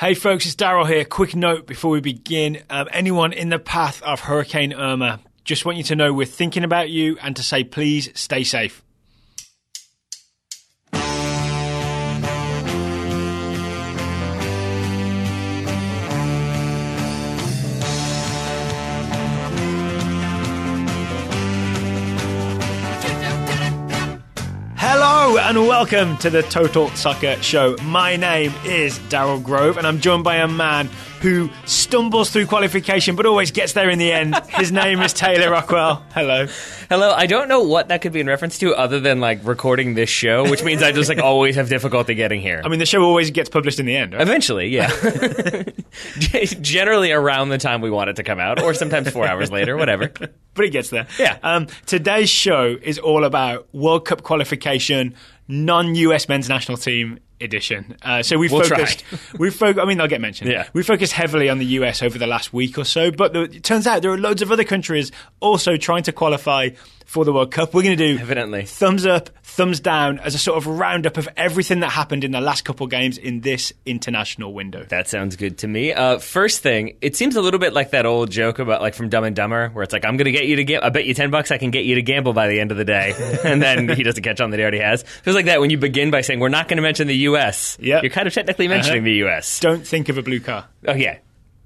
Hey folks, it's Daryl here. Quick note before we begin. Anyone in the path of Hurricane Irma, just want you to know we're thinking about you and to say please stay safe. Hello and welcome to the Total Soccer Show. My name is Daryl Grove and I'm joined by a man who stumbles through qualification but always gets there in the end. His name is Taylor Rockwell. Hello. Hello. I don't know what that could be in reference to other than like recording this show, which means I just like always have difficulty getting here. I mean, the show always gets published in the end, right? Eventually, yeah. Generally around the time we want it to come out, or sometimes 4 hours later, whatever. But it gets there. Yeah. Today's show is all about World Cup qualification, non-US men's national team edition. So we'll focused. I mean, they'll get mentioned. Yeah. We focused heavily on the US over the last week or so, but it turns out there are loads of other countries also trying to qualify for the World Cup. We're going to do evidently thumbs up, thumbs down as a sort of roundup of everything that happened in the last couple games in this international window. That sounds good to me. First thing, it seems a little bit like that old joke about like from Dumb and Dumber, where it's like, I'm going to get you to gamble. I bet you $10 I can get you to gamble by the end of the day. And then he doesn't catch on that he already has. Feels like that when you begin by saying, we're not going to mention the US. Yep. You're kind of technically mentioning the US. Don't think of a blue car. Oh, yeah.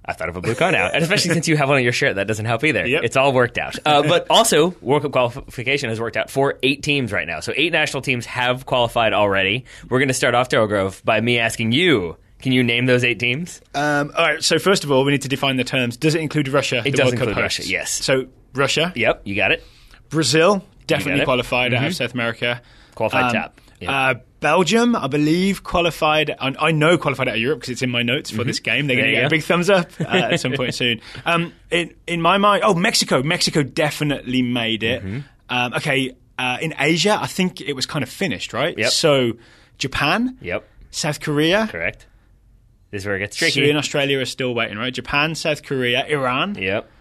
I thought of a blue car now. And especially since you have one on your shirt, that doesn't help either. Yep. It's all worked out. But also, World Cup qualification has worked out for 8 teams right now. So 8 national teams have qualified already. We're going to start off, Daryl Grove, by me asking you, can you name those 8 teams? All right, so first of all, we need to define the terms. Does it include Russia? It does include Russia, yes. So Russia. Yep, you got it. Brazil, definitely qualified out of South America. Qualified top. Yep. Belgium, I believe, qualified. I know qualified out of Europe because it's in my notes for this game. They're going to get a big thumbs up at some point soon. In my mind, Mexico. Mexico definitely made it. In Asia, I think it was kind of finished, right? Yep. So Japan. Yep. South Korea. Correct. This is where it gets tricky. Syria and Australia are still waiting, right? Japan, South Korea, Iran. Yep.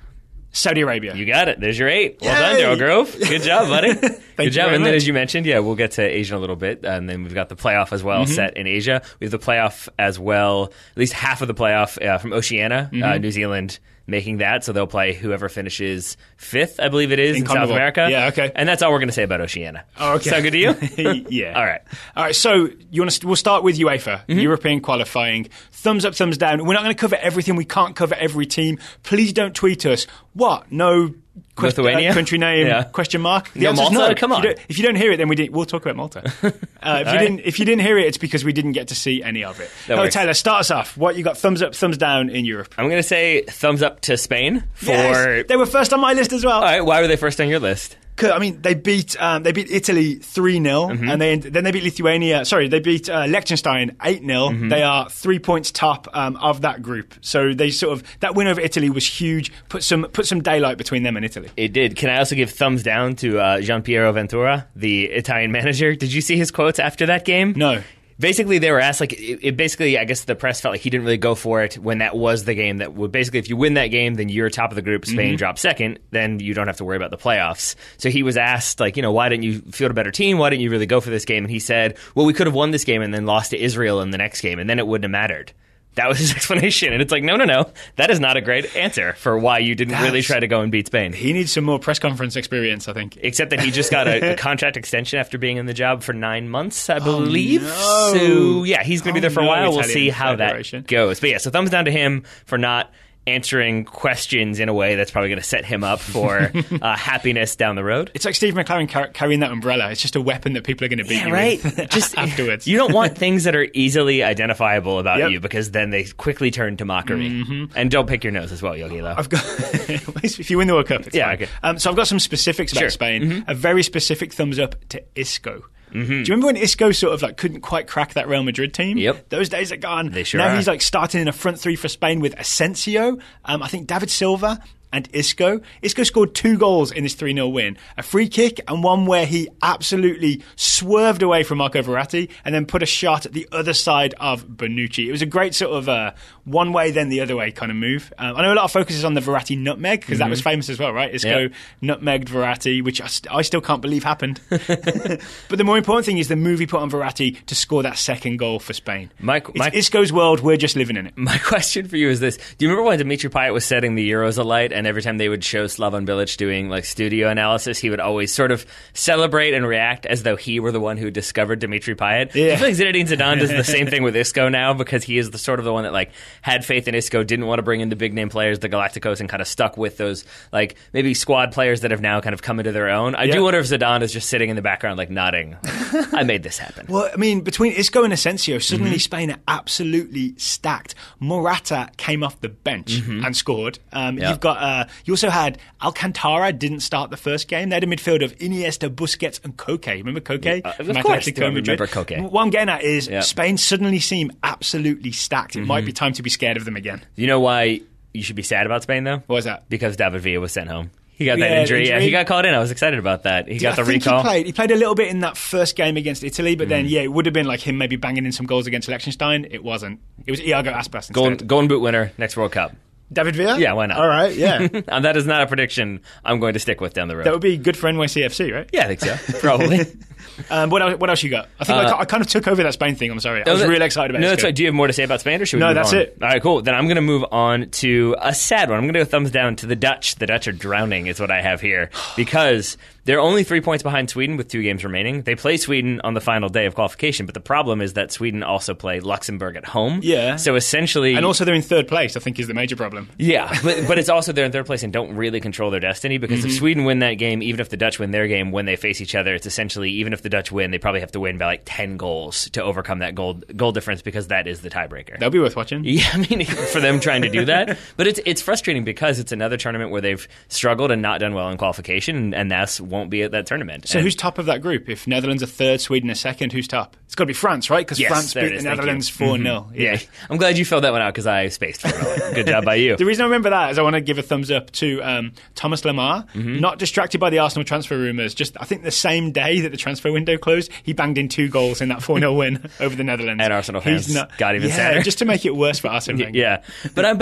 Saudi Arabia. You got it. There's your 8. Well done, Daryl Grove. Good job, buddy. Good job. And then, as you mentioned, we'll get to Asia in a little bit. And then we've got the playoff as well set in Asia. We have the playoff as well, at least half of the playoff from Oceania, New Zealand making that. So they'll play whoever finishes 5th, I believe it is, in South America. Yeah, okay. And that's all we're going to say about Oceania. Oh, okay. Sound good to you? Yeah. All right. So we'll start with UEFA, European qualifying. Thumbs up, thumbs down. We're not going to cover everything. We can't cover every team. Please don't tweet us. What? No Lithuania? Country name, question mark? The answer's Malta? no. Come on. If you don't hear it, then we'll talk about Malta. If you didn't hear it, it's because we didn't get to see any of it. Taylor, start us off. What you got? Thumbs up, thumbs down in Europe? I'm going to say thumbs up to Spain for... Yes, they were first on my list as well. All right, why were they first on your list? I mean, they beat Italy 3-0, and then they beat Lithuania. Sorry, they beat Liechtenstein 8-0. They are 3 points top of that group. So they that win over Italy was huge. Put some daylight between them and Italy. It did. Can I also give thumbs down to Gianpiero Ventura, the Italian manager? Did you see his quotes after that game? No. Basically, they were asked, basically, I guess the press felt like he didn't really go for it when that was the game that would basically, if you win that game, then you're top of the group, Spain drops second, then you don't have to worry about the playoffs. So he was asked, why didn't you field a better team? Why didn't you really go for this game? And he said, well, we could have won this game and then lost to Israel in the next game, and then it wouldn't have mattered. That was his explanation. And it's like, no. That is not a great answer for why you didn't really try to go and beat Spain. He needs some more press conference experience, I think. Except that he just got a contract extension after being in the job for 9 months, I believe. Oh, no. So, he's going to be there for a while. We'll see how Federation. That goes. But so thumbs down to him for not answering questions in a way that's probably going to set him up for happiness down the road. It's like Steve McLaren carrying that umbrella. It's just a weapon that people are going to beat you with just afterwards. You don't want things that are easily identifiable about you because then they quickly turn to mockery. And don't pick your nose as well, Yogi-Lo. I've got if you win the World Cup, it's fine. Okay. So I've got some specifics about Spain. A very specific thumbs up to Isco. Do you remember when Isco couldn't quite crack that Real Madrid team? Yep. Those days are gone. They sure now are. He's starting in a front three for Spain with Asensio, I think David Silva, and Isco. Isco scored 2 goals in this 3-0 win. A free kick and one where he absolutely swerved away from Marco Verratti and then put a shot at the other side of Bonucci. It was a great sort of one way then the other way kind of move. I know a lot of focus is on the Verratti nutmeg because that was famous as well, right? Isco nutmegged Verratti, which I still can't believe happened. But the more important thing is the move he put on Verratti to score that second goal for Spain. It's Isco's world, we're just living in it. My question for you is this. Do you remember when Dimitri Payet was setting the Euros alight, and every time they would show Slaven Bilic doing like studio analysis, he would always sort of celebrate and react as though he were the one who discovered Dimitri Payet? Yeah. I feel like Zinedine Zidane does the same thing with Isco now, because he is the sort of the one that like had faith in Isco, didn't want to bring in the big name players, the Galacticos, and kind of stuck with those like maybe squad players that have now kind of come into their own. I do wonder if Zidane is just sitting in the background like nodding. I made this happen. Well, I mean, between Isco and Asensio, suddenly Spain are absolutely stacked. Morata came off the bench and scored. You've got you also had Alcantara didn't start the first game. They had a midfield of Iniesta, Busquets, and Koke. Remember Koke? Of course, I remember Koke. What I'm getting at is Spain suddenly seem absolutely stacked. It might be time to be scared of them again. You know why you should be sad about Spain, though? What was that? Because David Villa was sent home. He got that injury. Yeah, he got called in. I was excited about that. He got the recall. He played a little bit in that first game against Italy, but then, it would have been like him maybe banging in some goals against Liechtenstein. It wasn't. It was Iago Aspas instead. Golden Boot winner next World Cup. David Villa? Yeah, why not? All right, yeah. And that is not a prediction I'm going to stick with down the road. That would be good for NYCFC, right? Yeah, I think so. Probably. What else you got? I think I kind of took over that Spain thing. I'm sorry. I was really excited about it. No, that's right. Do you have more to say about Spain, or should we move that's on? it. All right, cool. Then I'm going to move on to a sad one. I'm going to go thumbs down to the Dutch. The Dutch are drowning is what I have here, because they're only 3 points behind Sweden with 2 games remaining. They play Sweden on the final day of qualification, but the problem is that Sweden also play Luxembourg at home. Yeah. So essentially... And also they're in third place, I think, is the major problem. Yeah, but it's also they're in third place and don't really control their destiny, because if Sweden win that game, even if the Dutch win their game, when they face each other, it's essentially, even if the Dutch win, they probably have to win by like 10 goals to overcome that goal difference, because that is the tiebreaker. That'll be worth watching. Yeah, I mean, for them trying to do that. But it's frustrating because it's another tournament where they've struggled and not done well in qualification, and thus won't be at that tournament. So who's top of that group? If Netherlands are third, Sweden are second, who's top? It's got to be France, right? Because France beat the Netherlands 4-0. Yeah. I'm glad you filled that one out, because I spaced for a moment. Good job by you. The reason I remember that is I want to give a thumbs up to Thomas Lemar, not distracted by the Arsenal transfer rumours. Just, I think the same day that the transfer window closed, he banged in 2 goals in that 4-0 win over the Netherlands. And Arsenal fans got even sadder. Just to make it worse for us. Yeah. But I'm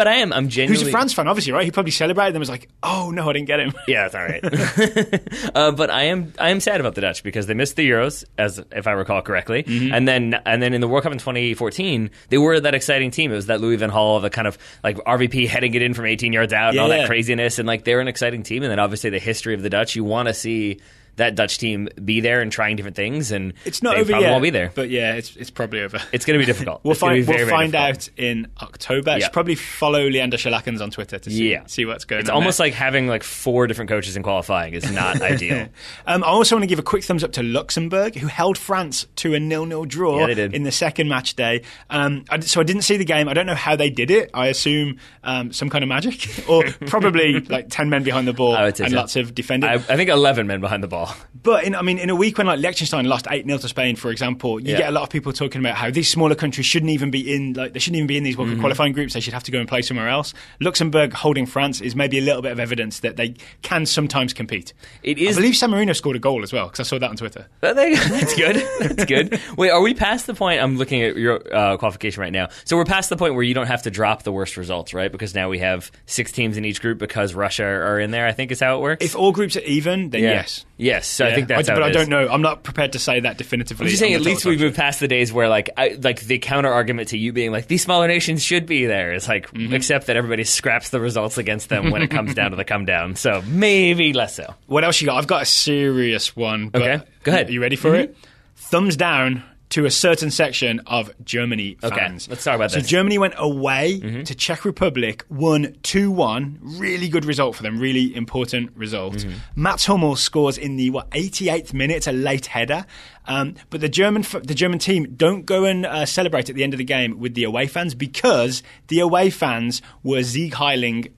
genuinely... Who's a France fan, obviously, right? He probably celebrated and was like, oh, no, I didn't get him. Yeah, that's all right. But I am sad about the Dutch, because they missed the Euros, as if I recall correctly, and then in the World Cup in 2014, they were that exciting team. It was that Louis van Gaal, the kind of like RVP heading it in from 18 yards out and all that craziness, and like they're an exciting team. And then obviously the history of the Dutch, you want to see that Dutch team be there and trying different things, and it's not they over probably yet. Won't be there. But yeah, it's probably over. It's going to be difficult. We'll find out in October. Should probably follow Leander Schalakens on Twitter to see what's going on. It's almost like having like 4 different coaches in qualifying is not ideal. I also want to give a quick thumbs up to Luxembourg, who held France to a 0-0 draw in the second match day. So I didn't see the game. I don't know how they did it. I assume some kind of magic, or probably like 10 men behind the ball and lots of defending. I think 11 men behind the ball. But in a week when like Liechtenstein lost 8-0 to Spain, for example, you get a lot of people talking about how these smaller countries shouldn't even be in these World Cup qualifying groups. They should have to go and play somewhere else. Luxembourg holding France is maybe a little bit of evidence that they can sometimes compete. I believe San Marino scored a goal as well, because I saw that on Twitter. That's good. That's good. Wait, are we past the point? I'm looking at your qualification right now. So we're past the point where you don't have to drop the worst results, right? Because now we have 6 teams in each group because Russia are in there, I think is how it works. If all groups are even, then yes. Yes, so I think that's how it is. But I don't know. I'm not prepared to say that definitively. I'm just saying, at least we've moved past the days where like the counter argument to you being like, these smaller nations should be there. It's like, except that everybody scraps the results against them when it comes down to the come down. So maybe less so. What else you got? I've got a serious one. Okay, go ahead. Are you ready for it? Thumbs down to a certain section of Germany fans. Let's talk about this. So Germany went away to Czech Republic, won 2-1. Really good result for them. Really important result. Mats Hummels scores in the 88th minute. It's a late header. But the German team don't go and celebrate at the end of the game with the away fans, because the away fans were Sieg Heiling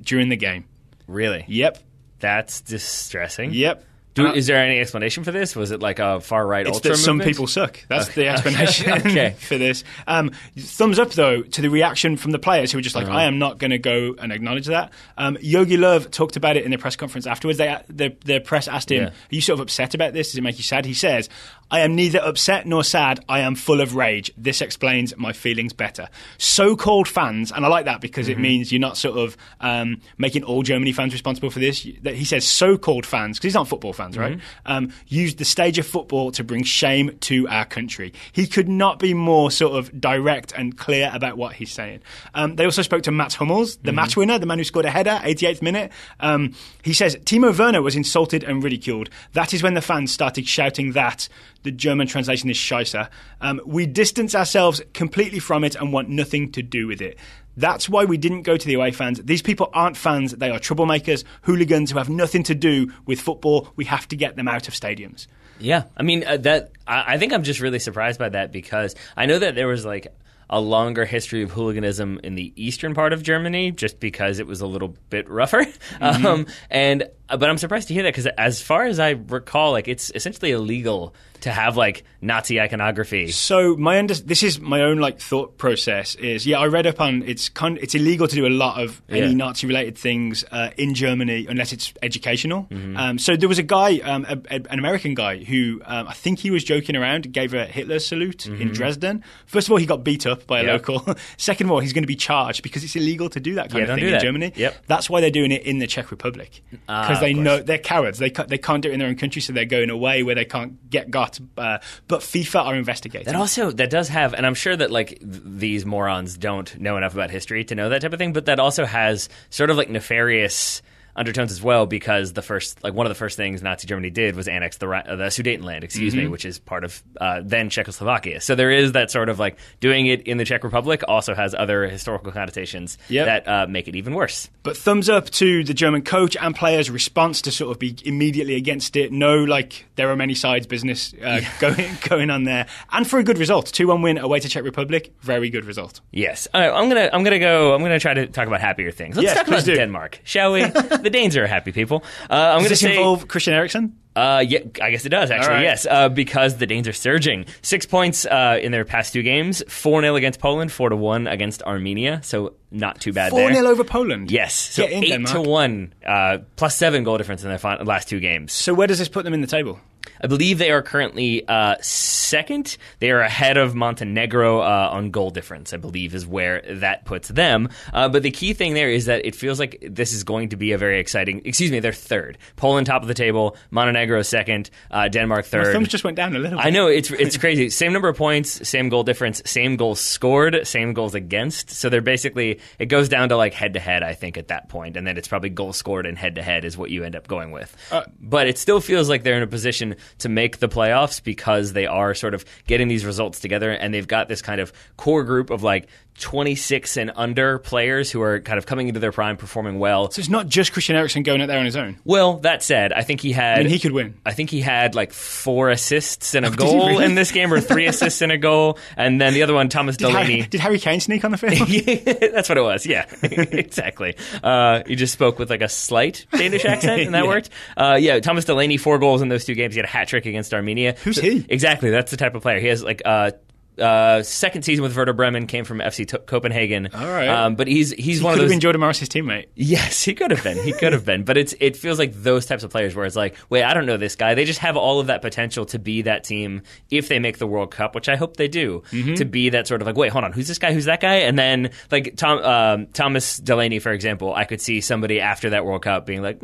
during the game. Really? Yep. That's distressing. Yep. Is there any explanation for this? Was it like a far-right ultra movement? Some people suck. That's the explanation for this. Thumbs up, though, to the reaction from the players who were just like, I am not going to go and acknowledge that. Yogi Löw talked about it in the press conference afterwards. The press asked him, are you sort of upset about this? Does it make you sad? He says, I am neither upset nor sad. I am full of rage. This explains my feelings better. So-called fans, and I like that because it means you're not sort of making all Germany fans responsible for this. He says so-called fans, because he's not football fans, right? Used the stage of football to bring shame to our country. He could not be more sort of direct and clear about what he's saying. They also spoke to Mats Hummels, the match winner, the man who scored a header, 88th minute. He says, Timo Werner was insulted and ridiculed. That is when the fans started shouting that. The German translation is Scheisse. We distance ourselves completely from it and want nothing to do with it. That's why we didn't go to the away fans. These people aren't fans. They are troublemakers, hooligans who have nothing to do with football. We have to get them out of stadiums. Yeah. I mean, I think I'm just really surprised by that because I know that there was like a longer history of hooliganism in the eastern part of Germany just because it was a little bit rougher. But I'm surprised to hear that because as far as I recall, like it's essentially illegal to have like Nazi iconography. So this is my own like thought process is I read up on it's illegal to do a lot of any Nazi related things in Germany unless it's educational. So there was a guy, an American guy who I think he was joking around, gave a Hitler salute in Dresden. First of all, he got beat up by a local. Second of all, he's going to be charged because it's illegal to do that kind of thing in Germany. That's why they're doing it in the Czech Republic because they know they're cowards. They can't do it in their own country, so they're going away where they can't get got. But FIFA are investigating. That does have, and I'm sure that like these morons don't know enough about history to know that type of thing. But that also has sort of like nefarious undertones as well, because one of the first things Nazi Germany did was annex the Sudetenland, which is part of then Czechoslovakia. So there is that sort of like doing it in the Czech Republic also has other historical connotations that make it even worse. But thumbs up to the German coach and players' response to sort of be immediately against it. No, like there are many sides business going on there, and for a good result, 2-1 win away to Czech Republic, very good result. Yes, I'm gonna try to talk about happier things. Let's talk about Denmark, shall we? The Danes are happy people. Does this involve Christian Eriksen? Yeah, I guess it does, actually, yes, because the Danes are surging. 6 points in their past 2 games, 4-0 against Poland, 4-1 against Armenia, so not too bad 4-0 there. 4-0 over Poland? Yes, so 8-1, plus 7 goal difference in their last 2 games. So where does this put them in the table? I believe they are currently second. They are ahead of Montenegro on goal difference, I believe, is where that puts them. But the key thing there is that it feels like this is going to be a very exciting... they're third. Poland top of the table, Montenegro second, Denmark third. My thumbs just went down a little bit. I know, it's crazy. Same number of points, same goal difference, same goals scored, same goals against. So they're basically... It goes down to like head-to-head, I think, at that point. And then it's probably goals scored and head-to-head is what you end up going with. But it still feels like they're in a position to make the playoffs because they are sort of getting these results together, and they've got this kind of core group of like 26 and under players who are kind of coming into their prime, performing well. So it's not just Christian Eriksen going out there on his own? Well, that said, I think he could win. I think he had like 4 assists and a goal in this game, or 3 assists and a goal, and then the other one, Thomas Delaney. Did Harry Kane sneak on the field? That's what it was, yeah. Exactly. He just spoke with like a slight Danish accent, and that worked. Thomas Delaney, 4 goals in those 2 games. He had a hat-trick against Armenia. Who's he? Exactly, that's the type of player. He has like... second season with Werder Bremen, came from FC Copenhagen. All right. But he's one of those... He could have been Jordan Morris's teammate. Yes, he could have been. But it feels like those types of players where it's like, wait, I don't know this guy. They just have all of that potential to be that team if they make the World Cup, which I hope they do, to be that sort of like, wait, hold on, who's this guy? Who's that guy? And then like Thomas Delaney, for example, I could see somebody after that World Cup being like,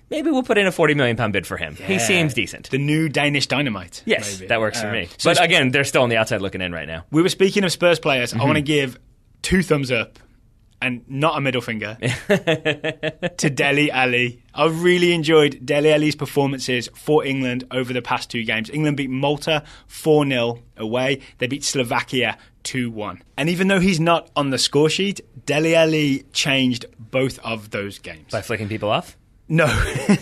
maybe we'll put in a £40 million bid for him. Yeah. He seems decent. The new Danish Dynamite. Yes, maybe. That works for me. But again, they're still on the outside looking in right now. We were speaking of Spurs players. I want to give 2 thumbs up and not a middle finger to Dele Alli. I really enjoyed Dele Alli's performances for England over the past 2 games. England beat Malta 4-0 away. They beat Slovakia 2-1. And even though he's not on the score sheet, Dele Alli changed both of those games. By flicking people off? No.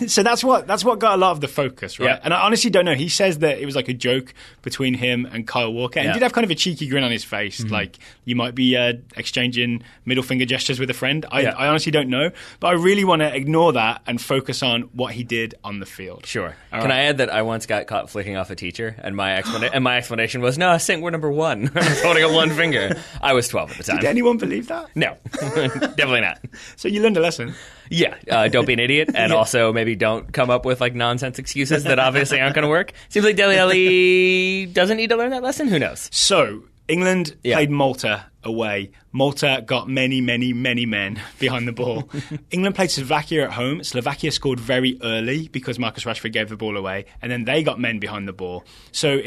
So that's what got a lot of the focus, right? Yeah. And I honestly don't know. He says that it was like a joke between him and Kyle Walker. And he did have kind of a cheeky grin on his face, like you might be exchanging middle finger gestures with a friend. I honestly don't know. But I really want to ignore that and focus on what he did on the field. Sure. Can I add that I once got caught flicking off a teacher, and my explanation was, no, I think we're number one. I was holding up one finger. I was 12 at the time. Did anyone believe that? No. Definitely not. So you learned a lesson. Yeah, don't be an idiot, and also maybe don't come up with like nonsense excuses that obviously aren't going to work. Seems like Dele Alli doesn't need to learn that lesson. Who knows? So England played Malta away. Malta got many, many, many men behind the ball. England played Slovakia at home. Slovakia scored very early because Marcus Rashford gave the ball away, and then they got men behind the ball. So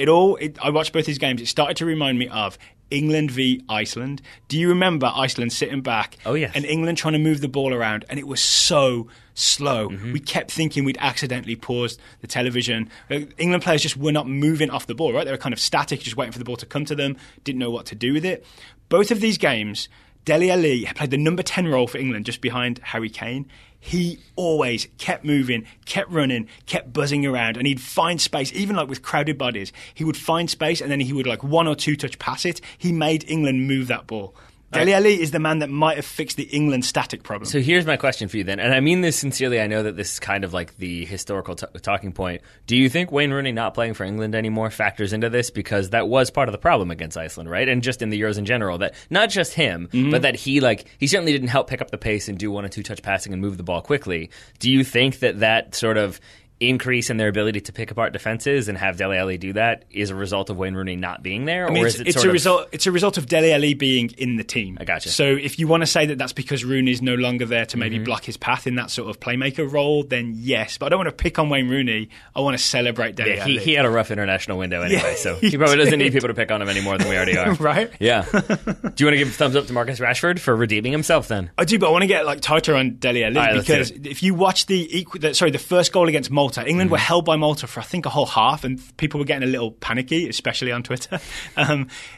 I watched both these games. It started to remind me of England v Iceland. Do you remember Iceland sitting back? Oh, yes. And England trying to move the ball around, and it was so slow. We kept thinking we'd accidentally paused the television. England players just were not moving off the ball, right? They were kind of static, just waiting for the ball to come to them, didn't know what to do with it. Both of these games, Dele Alli played the number 10 role for England just behind Harry Kane. He always kept moving, kept running, kept buzzing around, and he'd find space, even like with crowded bodies. He would find space, and then he would like 1 or 2 touch pass it. He made England move that ball. Dele Alli is the man that might have fixed the England static problem. So here's my question for you then, and I mean this sincerely. I know that this is kind of like the historical talking point. Do you think Wayne Rooney not playing for England anymore factors into this? Because that was part of the problem against Iceland, right? And just in the Euros in general, that not just him, but that he certainly didn't help pick up the pace and do 1 or 2 touch passing and move the ball quickly. Do you think that sort of increase in their ability to pick apart defenses and have Dele Alli do that is a result of Wayne Rooney not being there? I mean, it's a result of Dele Alli being in the team. I gotcha. So if you want to say that that's because Rooney's no longer there to maybe block his path in that sort of playmaker role, then yes. But I don't want to pick on Wayne Rooney. I want to celebrate Dele Alli. He had a rough international window anyway, so he probably doesn't need people to pick on him any more than we already are. Right? Yeah. Do you want to give a thumbs up to Marcus Rashford for redeeming himself then? I do, but I want to get tighter on Dele Alli because if you watch the first goal against Malta, England were held by Malta for I think a whole half, and people were getting a little panicky, especially on Twitter.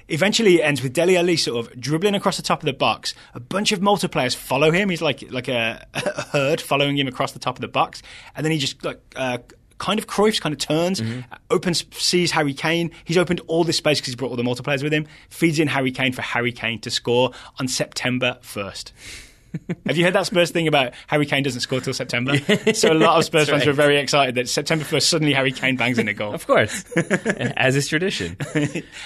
Eventually, it ends with Dele Alli sort of dribbling across the top of the box. A bunch of Malta players follow him. He's like a herd following him across the top of the box, and then he just kind of Cruyff's kind of turns, opens, sees Harry Kane. He's opened all this space because he's brought all the Malta players with him. Feeds in Harry Kane for Harry Kane to score on September 1st. Have you heard that Spurs thing about Harry Kane doesn't score till September? So a lot of Spurs fans were very excited that September 1st, suddenly Harry Kane bangs in a goal. Of course, as is tradition.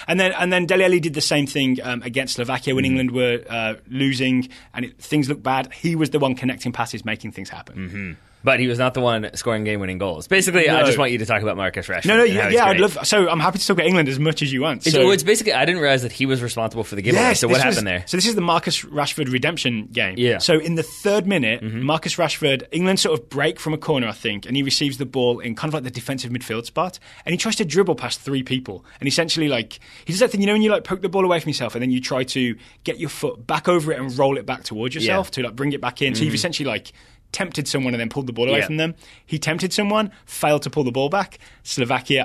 and then Dele Alli did the same thing against Slovakia when England were losing and things looked bad. He was the one connecting passes, making things happen. But he was not the one scoring game-winning goals. Basically, no. I just want you to talk about Marcus Rashford. No, I'd love. So I'm happy to talk about England as much as you want. It's basically, I didn't realize that he was responsible for the giveaway. So what happened there? So this is the Marcus Rashford redemption game. Yeah. So in the 3rd minute, Marcus Rashford, England sort of break from a corner, I think, and he receives the ball in kind of like the defensive midfield spot, and he tries to dribble past 3 people, and essentially he does that thing, when you poke the ball away from yourself, and then you try to get your foot back over it and roll it back towards yourself to bring it back in. So you've essentially tempted someone and then pulled the ball away from them. He tempted someone, failed to pull the ball back.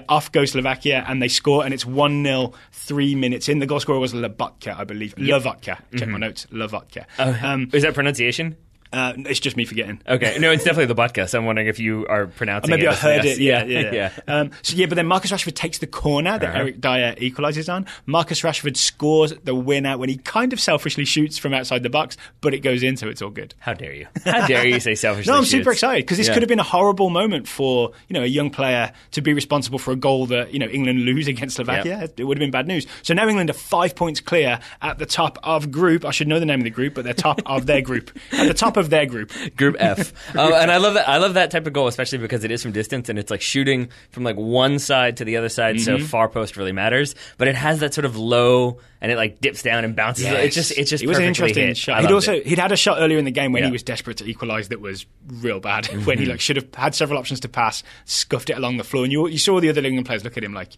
Off goes Slovakia, and they score, and it's 1-0, 3 minutes in. The goal scorer was Lobotka, I believe. Lobotka. Check my notes. Lobotka. Is that pronunciation? It's just me forgetting. Okay. No, it's definitely the vodka, so I'm wondering if you are pronouncing it. Maybe I heard it. Yeah. Yeah. But then Marcus Rashford takes the corner that Eric Dyer equalises on. Marcus Rashford scores the winner when he kind of selfishly shoots from outside the box, but it goes in, so it's all good. How dare you? How dare you say selfishly? No, I'm super excited because this could have been a horrible moment for a young player to be responsible for a goal that England lose against Slovakia. Yep. It would have been bad news. So now England are 5 points clear at the top of group. I should know the name of the group, but they're top of their group. At the top of their group. Group F. And I love that. I love that type of goal, especially because it is from distance and it's like shooting from one side to the other side. So far post really matters, but it has that sort of low and it dips down and bounces. Yes. It was an interesting hit. shot. He'd had a shot earlier in the game when he was desperate to equalise that was real bad. When he should have had several options to pass, scuffed it along the floor, and you saw the other England players look at him like,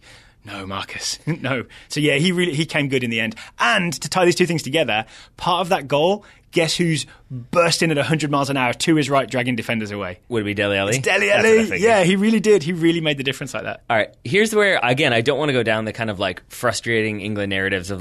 no, Marcus, no. So yeah, he came good in the end. And to tie these two things together, part of that goal, guess who's bursting at 100 miles an hour to his right, dragging defenders away? Would it be Dele Alli? It's Dele Alli. Yeah, he really did. He really made the difference like that. All right, here's where, again, I don't want to go down the kind of frustrating England narratives of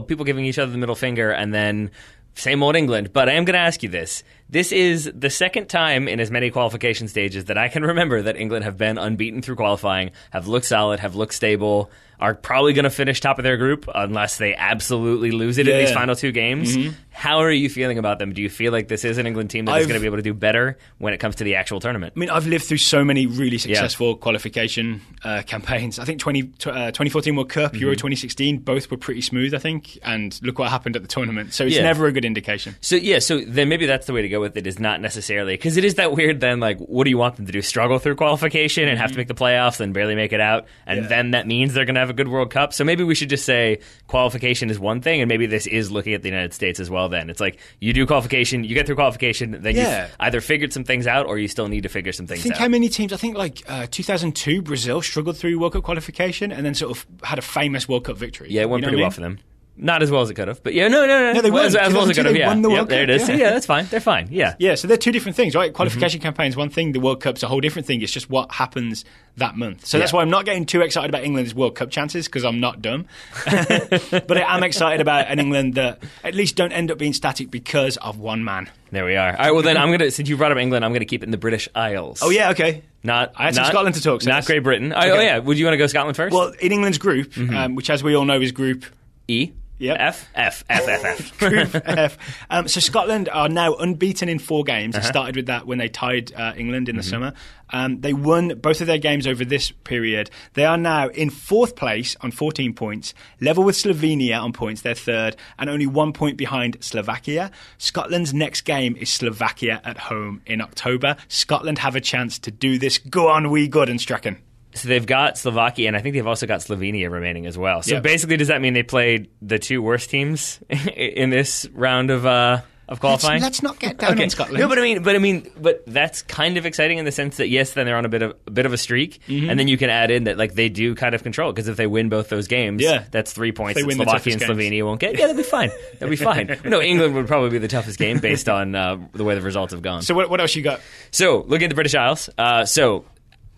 people giving each other the middle finger and then same old England. But I am going to ask you this. This is the second time in as many qualification stages that I can remember that England have been unbeaten through qualifying, have looked solid, have looked stable, are probably going to finish top of their group unless they absolutely lose it in these final two games. How are you feeling about them? Do you feel like this is an England team that is going to be able to do better when it comes to the actual tournament? I mean, I've lived through so many really successful qualification campaigns. I think 2014 World Cup, Euro 2016, both were pretty smooth, I think. And look what happened at the tournament. So it's never a good indication. So then maybe that's the way to go with it, is not necessarily, because it is that weird then, like, what do you want them to do? Struggle through qualification and have to make the playoffs and barely make it out? And then that means they're going to have a good World Cup. So maybe we should just say qualification is one thing, and maybe this is looking at the United States as well then. It's like, you do qualification, you get through qualification, then you've either figured some things out or you still need to figure some things out. I think how many teams, I think like 2002, Brazil struggled through World Cup qualification and then sort of had a famous World Cup victory. Yeah, it went pretty well for them. Not as well as it could have, but no, they won. As well as it could have. Won the World Cup, there it is. Yeah, that's fine. They're fine. Yeah. So they're two different things, right? Qualification campaign's one thing, the World Cup's a whole different thing. It's just what happens that month. So that's why I'm not getting too excited about England's World Cup chances, because I'm not dumb. But I am excited about an England that at least don't end up being static because of one man. There we are. All right, well then since you brought up England, I'm going to keep it in the British Isles. Oh yeah, okay. I had some Scotland to talk. So not Great Britain. Okay. Oh yeah, would you want to go Scotland first? Well, in England's group, which as we all know is Group E. Yep. F. Group F. So Scotland are now unbeaten in 4 games. It started with that when they tied England in the summer. They won both of their games over this period. They are now in 4th place on 14 points, level with Slovenia on points, they're 3rd, and only 1 point behind Slovakia. Scotland's next game is Slovakia at home in October. Scotland have a chance to do this. Go on, we good and Strachan. So they've got Slovakia, and I think they've also got Slovenia remaining as well. So basically, does that mean they played the 2 worst teams in this round of qualifying? Let's not get down on Scotland. No, but that's kind of exciting in the sense that yes, then they're on a bit of a streak, and then you can add in that like they do kind of control, because if they win both those games, that's 3 points that Slovakia and Slovenia won't get. Yeah, that'll be fine. That'll be fine. No, England would probably be the toughest game based on the way the results have gone. So what else you got? So looking at the British Isles,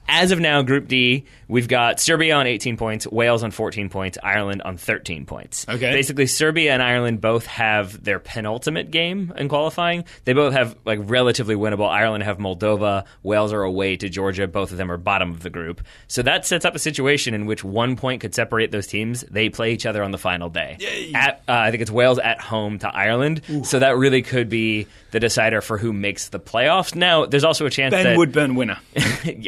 as of now, Group D, we've got Serbia on 18 points, Wales on 14 points, Ireland on 13 points. Okay. Basically, Serbia and Ireland both have their penultimate game in qualifying. They both have like relatively winnable. Ireland have Moldova, Wales are away to Georgia. Both of them are bottom of the group. So that sets up a situation in which 1 point could separate those teams. They play each other on the final day. Yay. I think it's Wales at home to Ireland. Ooh. So that really could be the decider for who makes the playoffs. Now, there's also a chance Ben Woodburn winner.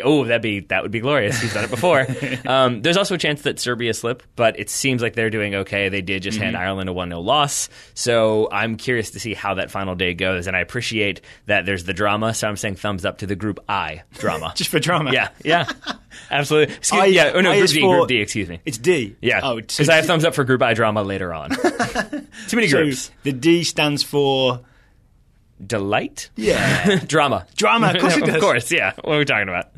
Oh, that would be glorious. He's done it before. There's also a chance that Serbia slip, but it seems like they're doing okay. They did just hand Ireland a 1-0 loss. So I'm curious to see how that final day goes, and I appreciate that there's the drama, so I'm saying thumbs up to the Group I drama. Just for drama? Yeah. Absolutely. Group D, excuse me. It's D? Yeah, because I have thumbs up for Group I drama later on. Too many groups. The D stands for... Delight? Yeah. Drama. Of course it does. Of course, yeah. What are we talking about?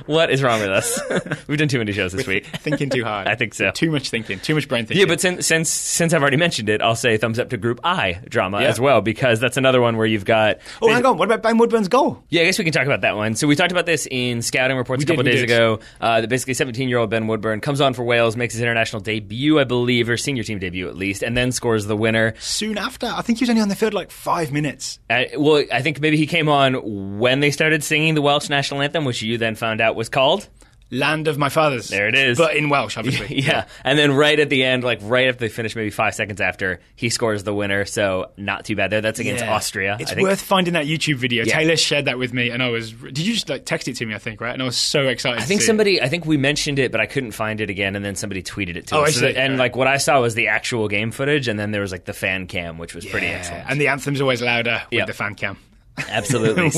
What is wrong with us? We've done too many shows this week. Thinking too hard. I think so. Too much thinking. Too much brain thinking. Yeah, but since I've already mentioned it, I'll say thumbs up to Group I drama as well, because that's another one where you've got... Oh, hang on. What about Ben Woodburn's goal? Yeah, I guess we can talk about that one. So we talked about this in scouting reports a couple days ago. That basically 17-year-old Ben Woodburn comes on for Wales, makes his international debut, I believe, or senior team debut at least, and then scores the winner. Soon after. I think he was only on the field like 5 minutes. Well, I think maybe he came on when they started singing the Welsh national anthem, which you then found out was called... Land of my fathers. There it is. But in Welsh, obviously. Yeah. And then right at the end, like right after they finish, maybe 5 seconds after, he scores the winner. So not too bad there. That's against Austria. It's worth finding that YouTube video. Yeah. Taylor shared that with me, and did you just like text it to me, I think, right? And I was so excited I think we mentioned it, but I couldn't find it again, and then somebody tweeted it to us. Like what I saw was the actual game footage, and then there was like the fan cam, which was pretty excellent. And the anthem's always louder with the fan cam. Absolutely.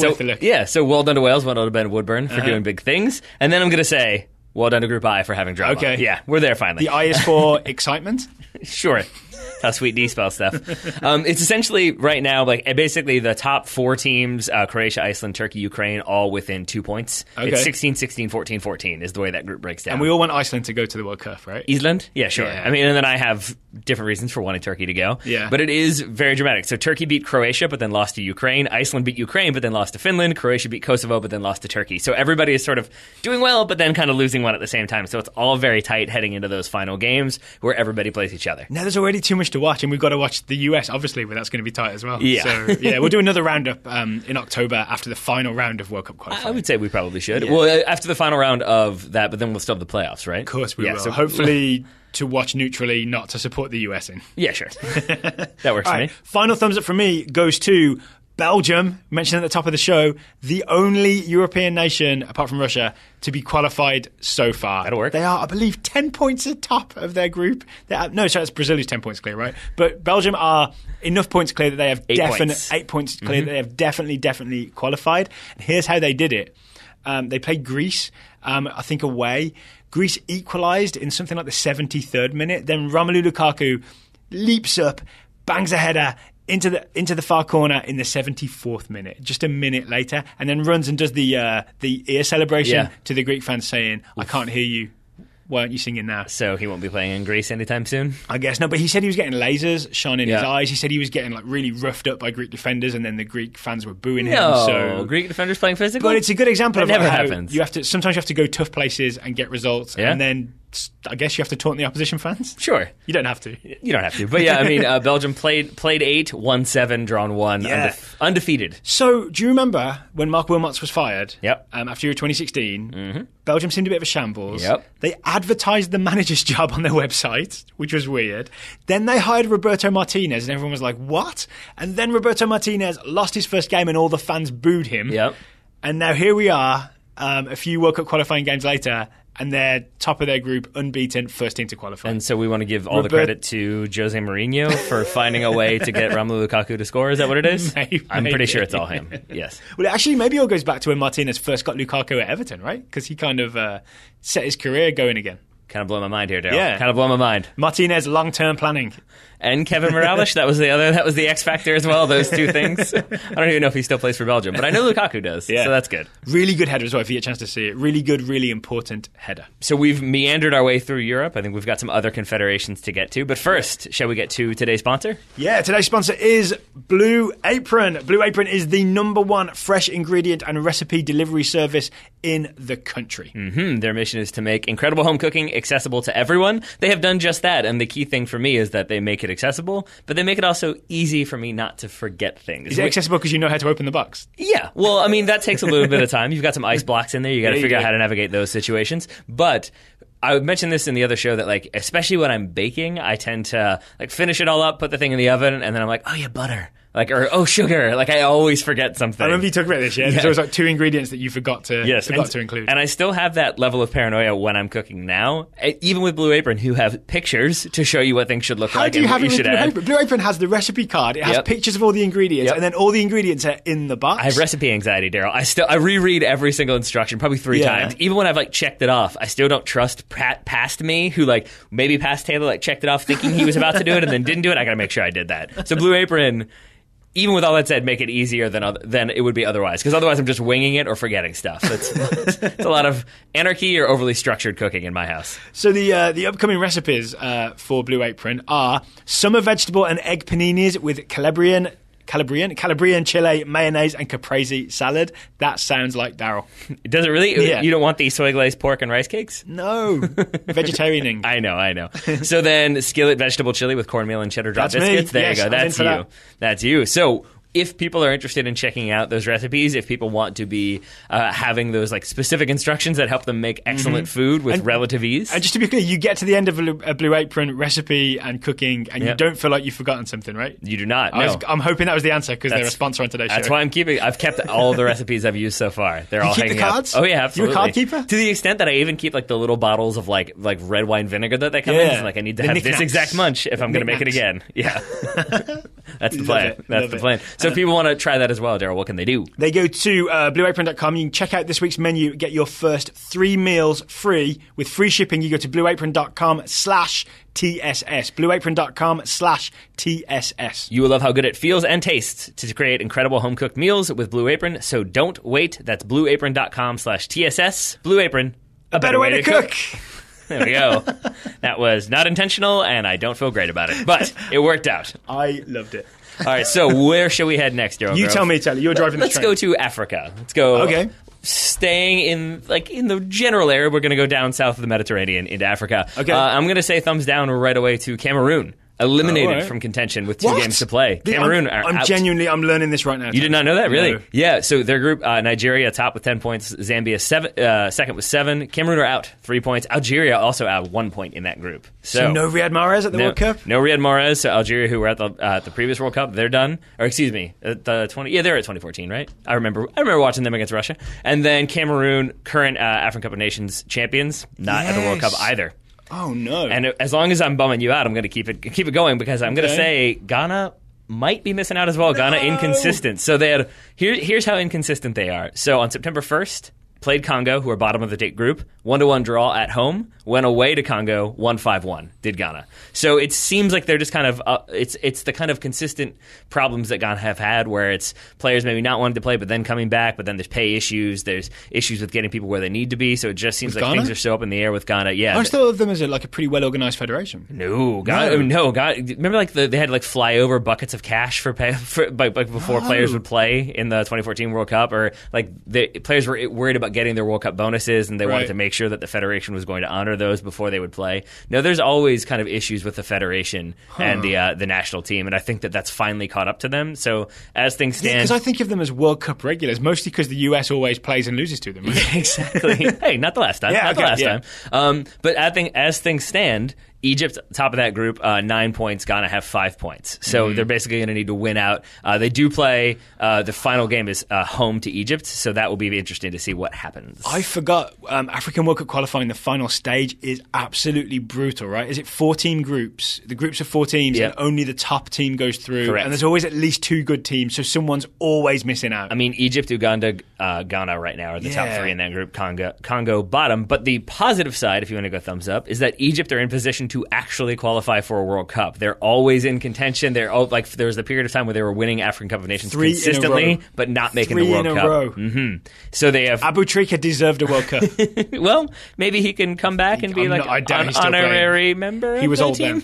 So well done to Wales, well done to Ben Woodburn for doing big things. And then I'm going to say, well done to Group I for having drama. Okay. Yeah, we're there finally. The I is for excitement? Sure. How Sweet D spells stuff. It's essentially right now, like basically the top 4 teams, Croatia, Iceland, Turkey, Ukraine, all within 2 points. Okay. It's 16, 16, 14, 14 is the way that group breaks down. And we all want Iceland to go to the World Cup, right? Iceland? Yeah, sure. Yeah. I mean, and then I have different reasons for wanting Turkey to go. Yeah. But it is very dramatic. So Turkey beat Croatia, but then lost to Ukraine. Iceland beat Ukraine, but then lost to Finland. Croatia beat Kosovo, but then lost to Turkey. So everybody is sort of doing well, but then kind of losing one at the same time. So it's all very tight heading into those final games where everybody plays each other. Now, there's already too much to watch, and we've got to watch the US, obviously, but that's going to be tight as well. Yeah. So, yeah, we'll do another roundup in October after the final round of World Cup qualifying. I would say we probably should. Yeah. Well, after the final round of that, but then we'll still have the playoffs, right? Of course we will. So hopefully to watch neutrally, not to support the US in. Yeah, sure. That works for me. Final thumbs up from me goes to Belgium, mentioned at the top of the show, the only European nation, apart from Russia, to be qualified so far. That'll work. They are, I believe, 10 points at top of their group. No, sorry, it's Brazil who's 10 points clear, right? But Belgium are enough points clear that they have 8 points clear that they have definitely qualified. And here's how they did it. They played Greece, I think away. Greece equalised in something like the 73rd minute. Then Romelu Lukaku leaps up, bangs a header into the far corner in the 74th minute, just a minute later, and then runs and does the ear celebration to the Greek fans saying, I can't hear you. Why aren't you singing now? So he won't be playing in Greece anytime soon? I guess no, but he said he was getting lasers shone in his eyes. He said he was getting like really roughed up by Greek defenders, and then the Greek fans were booing him. So Greek defenders playing physical? But it's a good example of never how happens. Sometimes you have to go tough places and get results, and then I guess you have to taunt the opposition fans. Sure. You don't have to. You don't have to. But yeah, I mean, Belgium played 8, won 7, drawn 1, undefeated. So do you remember when Mark Wilmots was fired? Yep. After Euro 2016, Belgium seemed a bit of a shambles. Yep. They advertised the manager's job on their website, which was weird. Then they hired Roberto Martinez, and everyone was like, what? And then Roberto Martinez lost his first game, and all the fans booed him. Yep. And now here we are, a few World Cup qualifying games later, and they're top of their group, unbeaten, first team to qualify. And so we want to give all the credit to Jose Mourinho for finding a way to get Romelu Lukaku to score. Is that what it is? Maybe. I'm pretty sure it's all him. Yes. Well, actually, maybe it all goes back to when Martinez first got Lukaku at Everton, right? Because he kind of set his career going again. Kind of blow my mind here, Daryl. Yeah. Kind of blow my mind. Martinez, long-term planning. And Kevin Morales, that was the X factor as well, those two things. I don't even know if he still plays for Belgium, but I know Lukaku does, so that's good. Really good header as well, if you get a chance to see it. Really good, really important header. So we've meandered our way through Europe. I think we've got some other confederations to get to, but first, shall we get to today's sponsor? Yeah, today's sponsor is Blue Apron. Blue Apron is the #1 fresh ingredient and recipe delivery service in the country. Their mission is to make incredible home cooking accessible to everyone. They have done just that, and the key thing for me is that they make it accessible, but they make it also easy for me not to forget things. Is it accessible because you know how to open the box? Yeah. Well, I mean, that takes a little bit of time. You've got some ice blocks in there. You got to figure out how to navigate those situations. But I mentioned this in the other show that, like, especially when I'm baking, I tend to like finish it all up, put the thing in the oven, and then I'm like, oh yeah, butter. Like, or sugar. Like, I always forget something. I remember you talked about this, There's always like 2 ingredients that you forgot to include. And I still have that level of paranoia when I'm cooking now, even with Blue Apron, who have pictures to show you what things should look like. How do you have it with Blue Apron? Blue Apron has the recipe card. It has pictures of all the ingredients, and then all the ingredients are in the box. I have recipe anxiety, Daryl. I reread every single instruction, probably 3 times. Even when I've like checked it off, I still don't trust past me, who like maybe past Taylor like checked it off thinking he was about to do it and then didn't do it. I got to make sure I did that. So Blue Apron, even with all that said, make it easier than it would be otherwise. Because otherwise I'm just winging it or forgetting stuff. It's a lot of anarchy or overly structured cooking in my house. So the upcoming recipes for Blue Apron are summer vegetable and egg paninis with Calabrian chile, mayonnaise, and caprese salad. That sounds like Daryl. Does it really? Yeah. You don't want the soy glazed pork and rice cakes? No. Vegetarianing. I know. So then skillet vegetable chili with cornmeal and cheddar drop biscuits. Me. There you go. That's you. That's you. So if people are interested in checking out those recipes, if people want to be having those like specific instructions that help them make excellent food with relative ease. And just to be clear, you get to the end of a Blue Apron recipe and cooking, and you don't feel like you've forgotten something, right? You do not. No. I'm hoping that was the answer because they're a sponsor on today's show. That's why I've kept all the recipes I've used so far. They're all hanging the cards? up. Oh yeah, absolutely. You're a card keeper? To the extent that I even keep like the little bottles of like red wine vinegar that they come in. Like I need to have this exact munch if I'm going to make it again. Yeah. That's the plan. That's the plan. So if people want to try that as well, Daryl, what can they do? They go to blueapron.com. You can check out this week's menu, get your first 3 meals free with free shipping. You go to blueapron.com/TSS. Blueapron.com/TSS. You will love how good it feels and tastes to create incredible home cooked meals with Blue Apron. So don't wait. That's blueapron.com/TSS. Blue Apron, a better way to cook. There we go. That was not intentional, and I don't feel great about it, but it worked out. I loved it. All right, so where shall we head next, Daryl? You tell me, Taylor. You're driving the train. Let's go to Africa. Let's go. Okay. Staying in the general area, we're going to go down south of the Mediterranean into Africa. Okay. I'm going to say thumbs down right away to Cameroon. eliminated from contention with 2 games to play. Cameroon are out. I'm learning this right now. You did not know that, really? No. Yeah. So their group, Nigeria top with 10 points, Zambia second with 7. Cameroon are out 3 points. Algeria also out 1 point in that group. So no Riyad Mahrez at the World Cup. No Riyad Mahrez. So Algeria, who were at the previous World Cup, they're done. Or excuse me, at the 20. Yeah, they're at 2014, right? I remember watching them against Russia. And then Cameroon, current African Cup of Nations champions, not at the World Cup either. Oh no! And as long as I'm bumming you out, I'm going to keep it going because I'm going to say Ghana might be missing out as well. No. Ghana inconsistent. So they had here's how inconsistent they are. So on September 1st, played Congo, who are bottom of the group, 1-1 draw at home. Went away to Congo, 1-5-1. Did Ghana. So it seems like they're just kind of it's the kind of consistent problems that Ghana have had, where it's players maybe not wanting to play, but then coming back. But then there's pay issues. There's issues with getting people where they need to be. So it just seems like Ghana? Things are so up in the air with Ghana. Yeah, I always thought of them as a pretty well organized federation. No, Ghana. Remember, they had flyover buckets of cash for before players would play in the 2014 World Cup, or the players were worried about getting their World Cup bonuses, and they wanted to make sure that the federation was going to honor those before they would play. No, there's always kind of issues with the federation and the national team, and I think that's finally caught up to them. So as things stand, because I think of them as World Cup regulars, mostly because the US always plays and loses to them. Right? Yeah, exactly. Hey, not the last time. Time. But I think as things stand, Egypt, top of that group, 9 points. Ghana have 5 points. So they're basically going to need to win out. They do play. The final game is home to Egypt, so that will be interesting to see what happens. I forgot. African World Cup qualifying, the final stage is absolutely brutal, right? Is it 4-team groups? The groups are 4 teams, and only the top team goes through. Correct. And there's always at least 2 good teams, so someone's always missing out. I mean, Egypt, Uganda, Ghana right now are the top 3 in that group. Congo bottom. But the positive side, if you want to go thumbs up, is that Egypt are in position to actually qualify for a World Cup. They're always in contention. There was the period of time where they were winning African Cup of Nations 3 consistently, but not making the World Cup. 3 in a row. Mm-hmm. So they have Abu Trika deserved a World Cup. Well, maybe he can come back and be an honorary member. He was old then.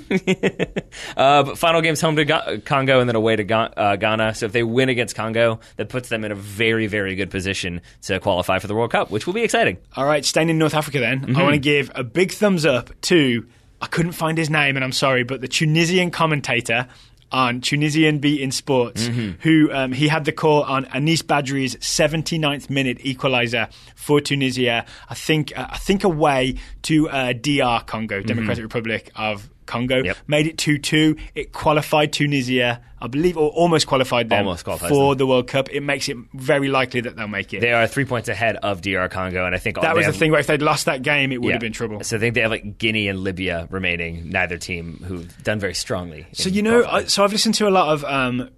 But final game's home to Congo and then away to Ghana. So if they win against Congo, that puts them in a very, very good position to qualify for the World Cup, which will be exciting. All right, staying in North Africa then, I want to give a big thumbs up to, I couldn't find his name and I'm sorry, but the Tunisian commentator on Tunisian Beat in Sports, who he had the call on Anis Badri's 79th minute equaliser for Tunisia, I think away to DR Congo, Democratic Republic of Congo, made it 2-2. It qualified Tunisia, I believe, or almost qualified them for the World Cup. It makes it very likely that they'll make it. They are 3 points ahead of DR Congo, and I think that was the thing where if they'd lost that game, it would have been trouble. So I think they have Guinea and Libya remaining, neither team who've done very strongly. So I've listened to a lot of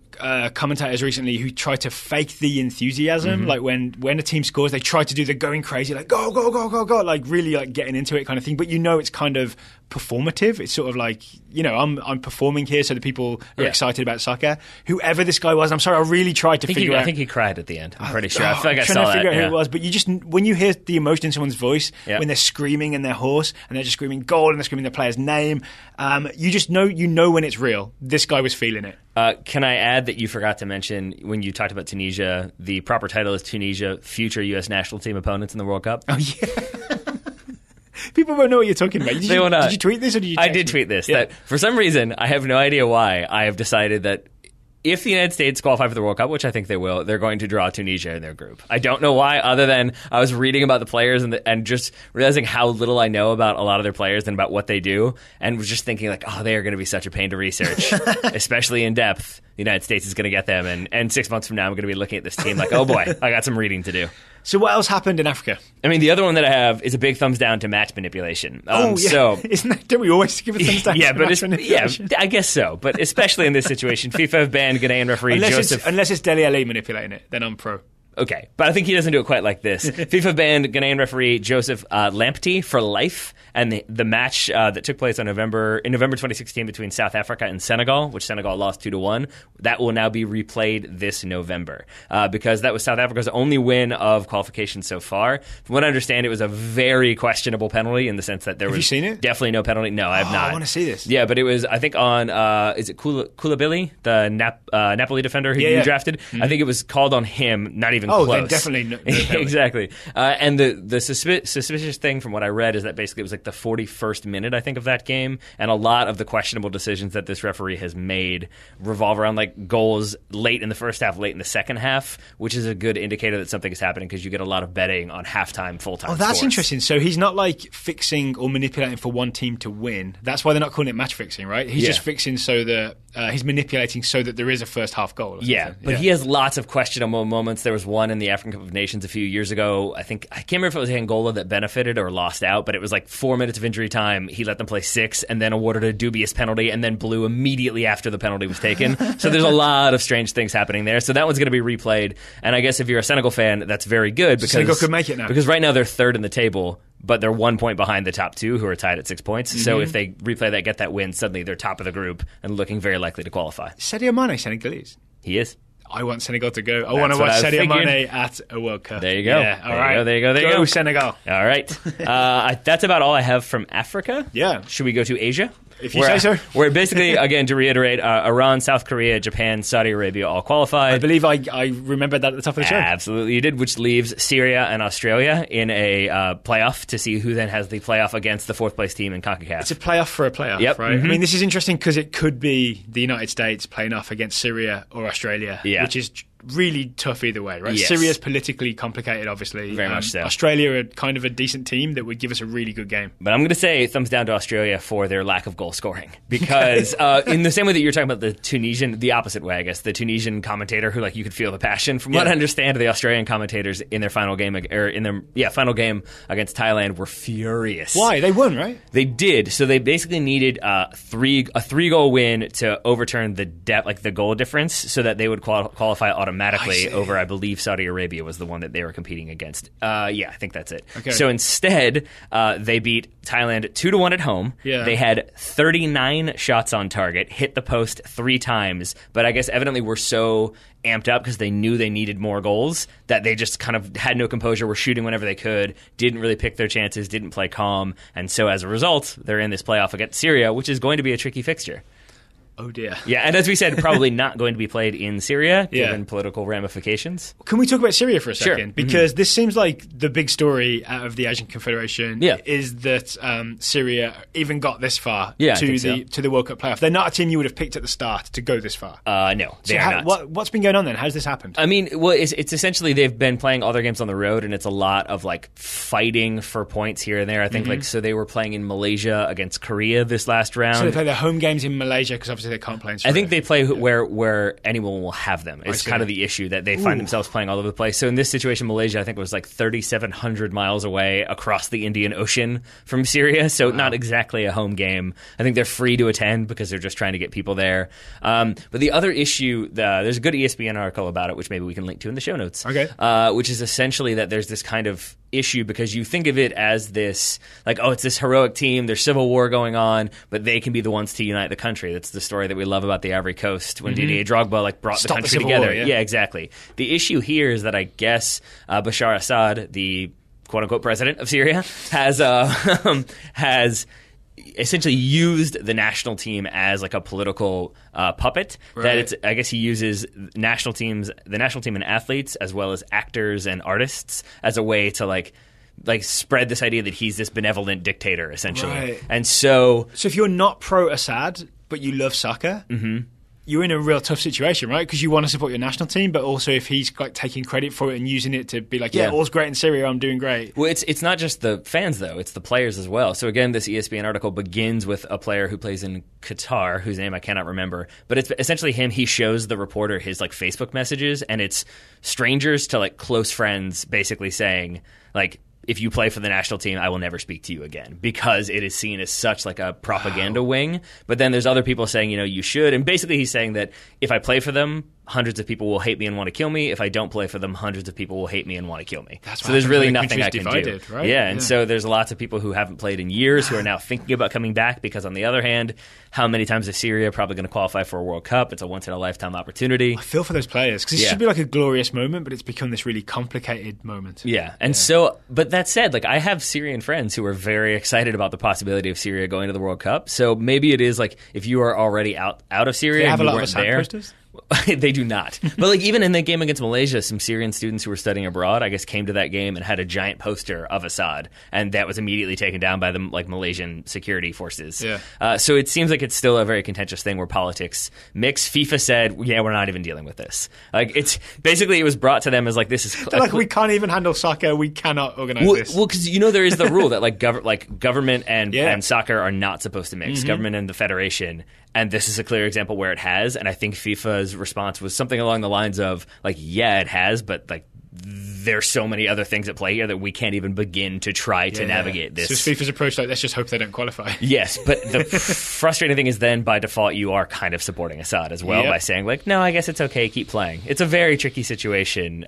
commentators recently who try to fake the enthusiasm. Like when a team scores, they try to do the going crazy, like go, go, go, go, go, like really getting into it kind of thing. But it's kind of performative. It's sort of like, I'm performing here so the people are excited about soccer. Whoever this guy was, I'm sorry, I really tried to figure out. I think he cried at the end. I'm pretty sure. I feel like I saw that. Trying to figure out who it was. But when you hear the emotion in someone's voice, when they're screaming and they're hoarse and they're just screaming goal and they're screaming their player's name, you just know when it's real. This guy was feeling it. Can I add that you forgot to mention when you talked about Tunisia, the proper title is Tunisia, future U.S. national team opponents in the World Cup? Oh, yeah. People won't know what you're talking about. Did you tweet this or did you text I did tweet this. That for some reason, I have no idea why, I have decided that if the United States qualify for the World Cup, which I think they will, they're going to draw Tunisia in their group. I don't know why, other than I was reading about the players and just realizing how little I know about a lot of their players and about what they do, and was just thinking they are going to be such a pain to research, especially in depth. The United States is going to get them, and 6 months from now, I'm going to be looking at this team like, oh boy, I got some reading to do. So what else happened in Africa? I mean, the other one that I have is a big thumbs down to match manipulation. So don't we always give a thumbs down to match manipulation? Yeah, I guess so. But especially in this situation, FIFA have banned Ghanaian referee Joseph. Unless it's Dele Alli manipulating it, then I'm pro. Okay, but I think he doesn't do it quite like this. FIFA banned Ghanaian referee Joseph Lamptey for life, and the match that took place in November 2016 between South Africa and Senegal, which Senegal lost 2-1, that will now be replayed this November because that was South Africa's only win of qualification so far. From what I understand, it was a very questionable penalty in the sense that there was definitely no penalty. No, I have not. I want to see this. Yeah, but it was, I think, on is it Koulibaly, the Napoli defender who you drafted? I think it was called on him, not even even Oh, close. then definitely no Exactly. And the suspicious thing from what I read is that basically it was like the 41st minute, I think, of that game, and a lot of the questionable decisions that this referee has made revolve around like goals late in the first half, late in the second half, which is a good indicator that something is happening because you get a lot of betting on halftime, full-time Oh, that's scores. interesting. So he's not like fixing or manipulating for one team to win. That's why they're not calling it match fixing, right? He's just fixing so that he's manipulating so that there is a first half goal. Yeah, but he has lots of questionable moments. There was one in the African Cup of Nations a few years ago. I can't remember if it was Angola that benefited or lost out, but it was like 4 minutes of injury time. He let them play 6 and then awarded a dubious penalty and then blew immediately after the penalty was taken. So there's a lot of strange things happening there. So that one's going to be replayed. And I guess if you're a Senegal fan, that's very good because Senegal could make it now. Because right now they're third in the table, but they're 1 point behind the top 2 who are tied at 6 points. Mm-hmm. So if they replay that, get that win, suddenly they're top of the group and looking very likely to qualify. Sadio Mane Senegalese? He is. I want Senegal to go. I want to watch Sadio Mane at a World Cup. There you go. Yeah, all right. There you go. Go Senegal. All right. That's about all I have from Africa. Yeah. Should we go to Asia? If you say so. We're basically, again, to reiterate, Iran, South Korea, Japan, Saudi Arabia all qualified. I believe I remembered that at the top of the show. Absolutely you did, which leaves Syria and Australia in a playoff to see who then has the playoff against the fourth-place team in CONCACAF. It's a playoff for a playoff, right? Mm-hmm. I mean, this is interesting because it could be the United States playing off against Syria or Australia, which is really tough either way, right? Yes. Syria's politically complicated, obviously. Very much so. Australia are kind of a decent team that would give us a really good game. But I'm going to say thumbs down to Australia for their lack of goal scoring. Because in the same way that you're talking about the Tunisian, the opposite way, I guess, the Tunisian commentator who, like, you could feel the passion. From what I understand, the Australian commentators in their final game, final game against Thailand were furious. Why? They won, right? They did. So they basically needed a 3-goal win to overturn the goal difference so that they would qualify automatically over, I believe, Saudi Arabia was the one that they were competing against. I think that's it. Okay. So instead, they beat Thailand 2-1 at home. Yeah. They had 39 shots on target, hit the post 3 times, but I guess evidently were so amped up because they knew they needed more goals that they just kind of had no composure, were shooting whenever they could, didn't really pick their chances, didn't play calm, and so as a result, they're in this playoff against Syria, which is going to be a tricky fixture. Oh, dear. Yeah, and as we said, probably not going to be played in Syria, given political ramifications. Can we talk about Syria for a second? Sure. Because this seems like the big story out of the Asian Confederation is that Syria even got this far to the World Cup playoff. They're not a team you would have picked at the start to go this far. No, they are not. What's been going on then? How's this happened? I mean, well, it's essentially they've been playing all their games on the road, and it's a lot of like fighting for points here and there. I think so they were playing in Malaysia against Korea this last round. So they play their home games in Malaysia because obviously they can't play in Syria. I think they play where anyone will have them. It's kind of the issue that they find themselves playing all over the place. So in this situation, Malaysia, I think, was like 3,700 miles away across the Indian Ocean from Syria. So not exactly a home game. I think they're free to attend because they're just trying to get people there. But the other issue, there's a good ESPN article about it, which maybe we can link to in the show notes. Okay. Which is essentially that there's this kind of issue because you think of it as this, like, oh, it's this heroic team, there's civil war going on, but they can be the ones to unite the country. That's the story that we love about the Ivory Coast when Didier Drogba brought the country together. War, yeah, exactly. The issue here is that I guess Bashar Assad, the quote-unquote president of Syria, has essentially used the national team as like a political puppet. Right. That I guess he uses the national team and athletes as well as actors and artists as a way to like spread this idea that he's this benevolent dictator essentially. Right. And so if you're not pro-Assad but you love soccer, you're in a real tough situation, right? Because you want to support your national team, but also if he's like taking credit for it and using it to be like, all's great in Syria, I'm doing great. Well, it's not just the fans, though. It's the players as well. So again, this ESPN article begins with a player who plays in Qatar, whose name I cannot remember, but it's essentially him. He shows the reporter his like Facebook messages, and it's strangers to like close friends basically saying like, if you play for the national team, I will never speak to you again, because it is seen as such like a propaganda wing. But then there's other people saying, you should. And basically he's saying that if I play for them, hundreds of people will hate me and want to kill me. If I don't play for them, hundreds of people will hate me and want to kill me. That's so there's really nothing I can do. Right? Yeah, and so there's lots of people who haven't played in years who are now thinking about coming back because, on the other hand, how many times is Syria probably going to qualify for a World Cup? It's a once-in-a-lifetime opportunity. I feel for those players because it should be like a glorious moment, but it's become this really complicated moment. Yeah, and so, but that said, like I have Syrian friends who are very excited about the possibility of Syria going to the World Cup. So maybe it is like if you are already out of Syria, they have and a you lot weren't of Assad there. posters? They do not. But like even in the game against Malaysia, some Syrian students who were studying abroad, I guess, came to that game and had a giant poster of Assad, and that was immediately taken down by the like Malaysian security forces. Yeah. So it seems like it's still a very contentious thing where politics mix. FIFA said, "Yeah, we're not even dealing with this." Like it's basically it was brought to them as like this is like we can't even handle soccer. We cannot organize this. Well, because there is the rule that like government and soccer are not supposed to mix. Government and the federation. And this is a clear example where it has, and I think FIFA's response was something along the lines of, like, yeah, it has, but, like, there's so many other things at play here that we can't even begin to try to navigate this. So FIFA's approach, like, let's just hope they don't qualify. Yes, but the frustrating thing is then, by default, you are kind of supporting Assad as well by saying, like, no, I guess it's okay, keep playing. It's a very tricky situation,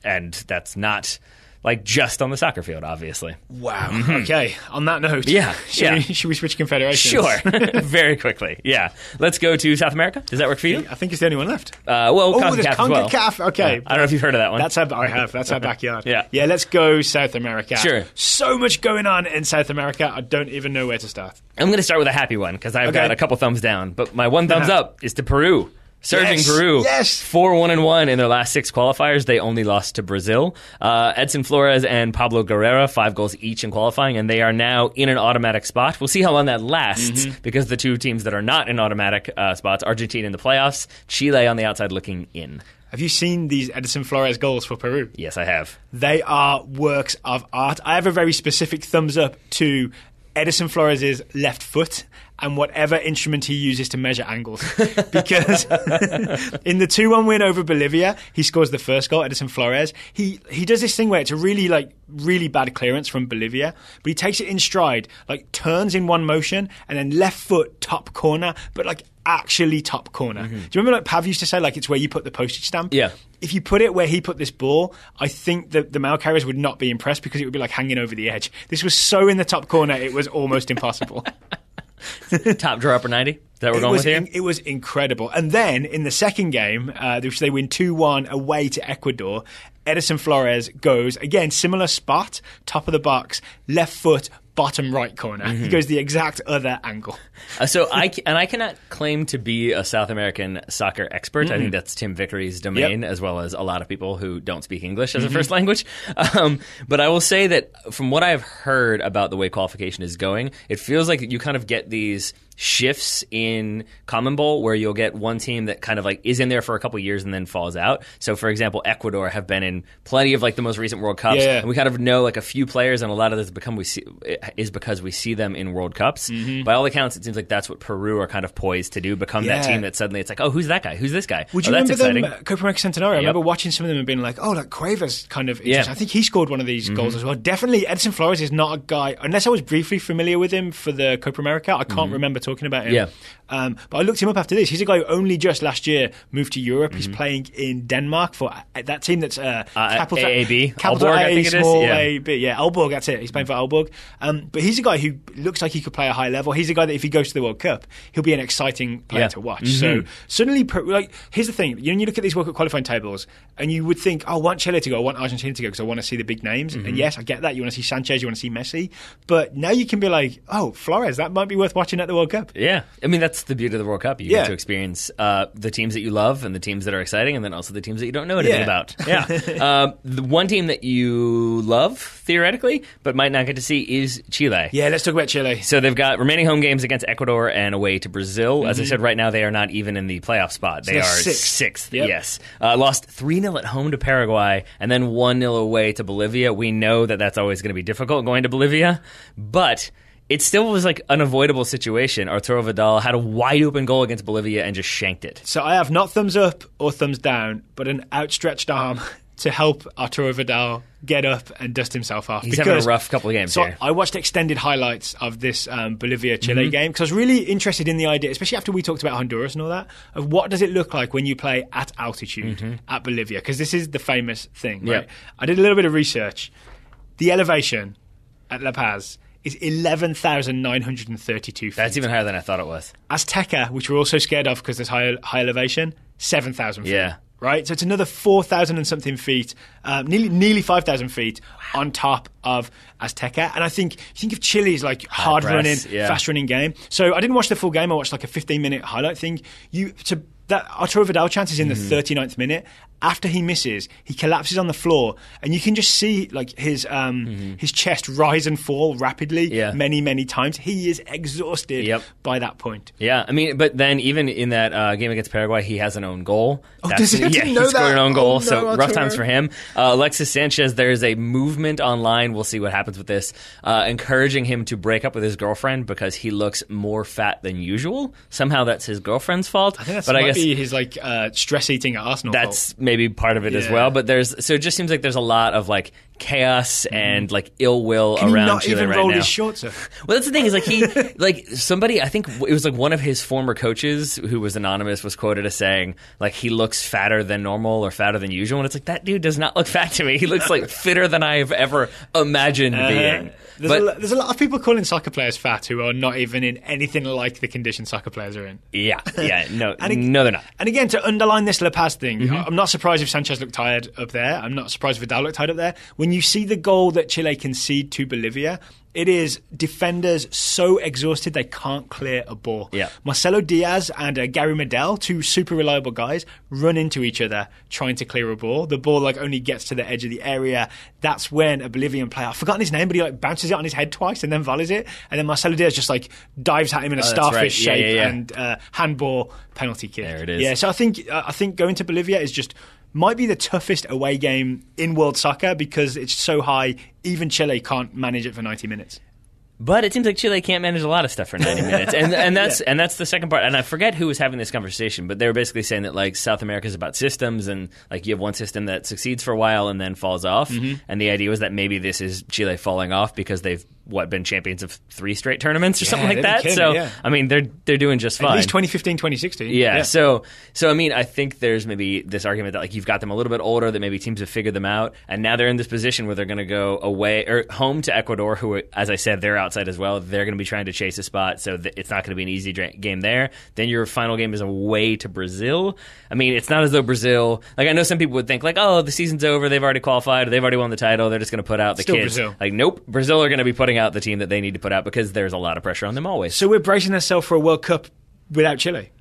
and that's not... like just on the soccer field, obviously. Wow. Okay. On that note, should we switch confederations? Sure. Very quickly. Yeah. Let's go to South America. Does that work for you? I think it's the only one left. CONCACAF there's CONCACAF. As well. Okay. I don't know if you've heard of that one. I have. That's our backyard. Yeah. Yeah. Let's go South America. Sure. So much going on in South America. I don't even know where to start. I'm going to start with a happy one because I've got a couple thumbs down, but my one thumbs up is to Peru. Surging Peru, 4-1-1 in their last 6 qualifiers. They only lost to Brazil. Edson Flores and Pablo Guerrera, 5 goals each in qualifying, and they are now in an automatic spot. We'll see how long that lasts because the 2 teams that are not in automatic spots, Argentina in the playoffs, Chile on the outside looking in. Have you seen these Edson Flores goals for Peru? Yes, I have. They are works of art. I have a very specific thumbs up to Edison Flores' left foot and whatever instrument he uses to measure angles. Because in the 2-1 win over Bolivia, he scores the first goal, Edison Flores. He does this thing where it's a really bad clearance from Bolivia, but he takes it in stride, like turns in one motion, and then left foot top corner, but like actually top corner. Do you remember like Pav used to say, like it's where you put the postage stamp? Yeah. If you put it where he put this ball, I think that the mail carriers would not be impressed because it would be like hanging over the edge. This was so in the top corner, it was almost impossible. Top drawer upper 90? Is that what we're going with here? It was incredible. And then in the second game, which they win 2-1 away to Ecuador, Edison Flores goes, again, similar spot, top of the box, left foot, bottom right corner. He goes the exact other angle. So I cannot claim to be a South American soccer expert. I think that's Tim Vickery's domain, as well as a lot of people who don't speak English as a first language. But I will say that from what I've heard about the way qualification is going, it feels like you kind of get these shifts in Common Bowl where you'll get one team that kind of like is in there for a couple years and then falls out. So for example, Ecuador have been in plenty of like the most recent World Cups, and we kind of know like a few players, and a lot of this is because we see them in World Cups. By all accounts, it seems like that's what Peru are kind of poised to do, become that team that suddenly it's like, oh, who's that guy? Who's this guy? Would you remember them, Copa America Centenario? I remember watching some of them and being like, oh, like Cueva's kind of interesting. I think he scored one of these goals as well. Definitely Edson Flores is not a guy, unless I was briefly familiar with him for the Copa America, I can't remember talking about him. But I looked him up after this. He's a guy who only just last year moved to Europe. He's playing in Denmark for that team that's capital AAB. Capital Aalborg, A, I think it is. small A, B. Yeah, Aalborg, that's it. He's playing for Aalborg. But he's a guy who looks like he could play a high level. He's a guy that if he goes to the World Cup, he'll be an exciting player to watch. So suddenly, like, here's the thing. You look at these World Cup qualifying tables and you would think, oh, I want Chile to go, I want Argentina to go because I want to see the big names. And yes, I get that. You want to see Sanchez, you want to see Messi. But now you can be like, oh, Flores, that might be worth watching at the World Cup. Yeah. I mean, that's the beauty of the World Cup. You get to experience the teams that you love and the teams that are exciting, and then also the teams that you don't know anything about. Yeah. The one team that you love, theoretically, but might not get to see is Chile. Yeah, let's talk about Chile. So they've got remaining home games against Ecuador and away to Brazil. As I said, right now they are not even in the playoff spot. They are sixth. Yes. Lost 3-0 at home to Paraguay and then 1-0 away to Bolivia. We know that that's always going to be difficult going to Bolivia, but it still was like an avoidable situation. Arturo Vidal had a wide open goal against Bolivia and just shanked it. So I have not thumbs up or thumbs down, but an outstretched arm to help Arturo Vidal get up and dust himself off. He's having a rough couple of games here. I watched extended highlights of this Bolivia-Chile game because I was really interested in the idea, especially after we talked about Honduras and all that, of what does it look like when you play at altitude at Bolivia, because this is the famous thing, right? I did a little bit of research. The elevation at La Paz is 11,932 feet. That's even higher than I thought it was. Azteca, which we're also scared of because there's high elevation, 7,000 feet. Yeah. Right? So it's another 4,000 and something feet, nearly 5,000 feet on top of Azteca. And I think of Chile's like hard-running, fast-running game. So I didn't watch the full game. I watched like a 15-minute highlight thing. that Arturo Vidal chance is in the 39th minute. After he misses, he collapses on the floor, and you can just see like his chest rise and fall rapidly many, many times. He is exhausted by that point. Yeah, I mean, but then even in that game against Paraguay, he has an own goal. Does he? He scored an own goal, so rough times for him. Alexis Sanchez, there's a movement online, we'll see what happens with this, encouraging him to break up with his girlfriend because he looks more fat than usual. Somehow that's his girlfriend's fault. I think might be his like stress eating at Arsenal fault. Maybe part of it as well, but so it just seems like there's a lot of like chaos and like ill will around Chile right now. Can he not even roll his shorts up? Well, that's the thing is like he like somebody, I think it was like one of his former coaches who was anonymous was quoted as saying like he looks fatter than normal or fatter than usual, and it's like that dude does not look fat to me. He looks like fitter than I've ever imagined being. There's a lot of people calling soccer players fat who are not even in anything like the condition soccer players are in. No, no, they're not. And again, to underline this La Paz thing, I'm not surprised if Sanchez looked tired up there. I'm not surprised if Vidal looked tired up there. When you see the goal that Chile concede to Bolivia, it is defenders so exhausted they can't clear a ball. Yeah. Marcelo Diaz and Gary Medel, two super reliable guys, run into each other trying to clear a ball. The ball like only gets to the edge of the area. That's when a Bolivian player, I've forgotten his name, but he like bounces it on his head twice and then volleys it. And then Marcelo Diaz just like dives at him in a starfish shape and handball penalty kick. There it is. Yeah, so I think going to Bolivia is just might be the toughest away game in world soccer because it's so high, even Chile can't manage it for 90 minutes. But it seems like Chile can't manage a lot of stuff for 90 minutes. And that's the second part. And I forget who was having this conversation, but they were basically saying that like South America is about systems and like you have one system that succeeds for a while and then falls off. And the idea was that maybe this is Chile falling off because they've been champions of 3 straight tournaments or something like that. So I mean they're doing just fine. At least 2015, 2016. Yeah. So I mean I think there's maybe this argument that like you've got them a little bit older, that maybe teams have figured them out, and now they're in this position where they're going to go away or home to Ecuador, who, as I said, they're outside as well. They're going to be trying to chase a spot, so it's not going to be an easy game there. Then your final game is away to Brazil. I mean, it's not as though Brazil, like I know some people would think like, oh, the season's over, they've already qualified, or they've already won the title, they're just going to put out the Still kids. Brazil. Like, nope, Brazil are going to be putting out the team that they need to put out because there's a lot of pressure on them always. So we're bracing ourselves for a World Cup without Chile?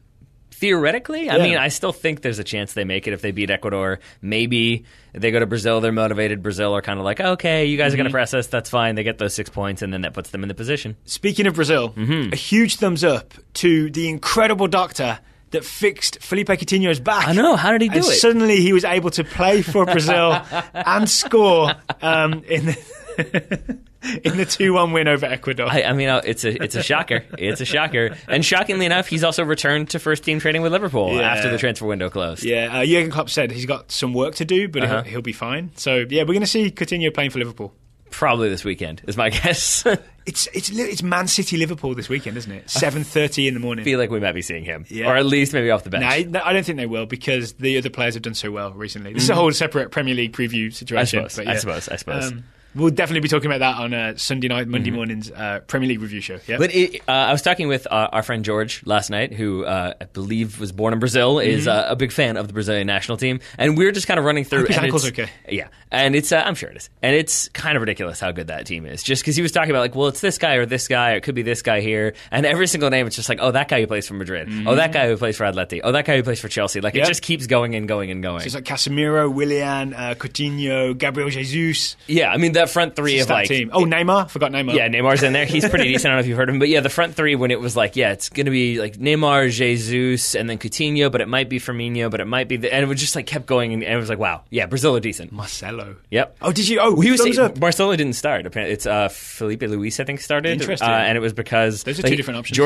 Theoretically, I mean, I still think there's a chance they make it if they beat Ecuador. Maybe they go to Brazil, they're motivated. Brazil are kind of like, okay, you guys are going to press us, that's fine. They get those 6 points, and then that puts them in the position. Speaking of Brazil, a huge thumbs up to the incredible doctor that fixed Felipe Coutinho's back. I know, how did he do it? Suddenly he was able to play for Brazil and score in the 2-1 win over Ecuador. I mean, it's a shocker. It's a shocker. And shockingly enough, he's also returned to first-team training with Liverpool after the transfer window closed. Yeah, Jurgen Klopp said he's got some work to do, but he'll be fine. So, yeah, we're going to see Coutinho playing for Liverpool. Probably this weekend, is my guess. It's Man City Liverpool this weekend, isn't it? 7:30 in the morning. I feel like we might be seeing him, or at least maybe off the bench. No, I don't think they will because the other players have done so well recently. This is a whole separate Premier League preview situation. I suppose. We'll definitely be talking about that on Sunday night, Monday morning's Premier League review show. Yeah. But I was talking with our friend George last night, who I believe was born in Brazil, is a big fan of the Brazilian national team, and we were just kind of running through. His ankle's okay. Yeah, and it's I'm sure it is, and it's kind of ridiculous how good that team is. Just because he was talking about like, well, it's this guy or this guy, or it could be this guy here, and every single name, it's just like, oh, that guy who plays for Madrid, oh, that guy who plays for Atleti, oh, that guy who plays for Chelsea. Like it just keeps going and going and going. So it's like Casemiro, Willian, Coutinho, Gabriel Jesus. Yeah, I mean that front three of like team. Oh, Neymar, forgot Neymar. Yeah, Neymar's in there. He's pretty decent. I don't know if you've heard of him, but yeah, the front three when it was like, yeah, it's going to be like Neymar, Jesus, and then Coutinho, but it might be Firmino, but it might be and it was just like kept going, and it was like, wow, yeah, Brazil are decent. Marcelo. Yep. Oh, did you? Oh, he was up. Marcelo didn't start. Apparently, it's Felipe Luis, I think, started. Interesting. And it was because those are two different options.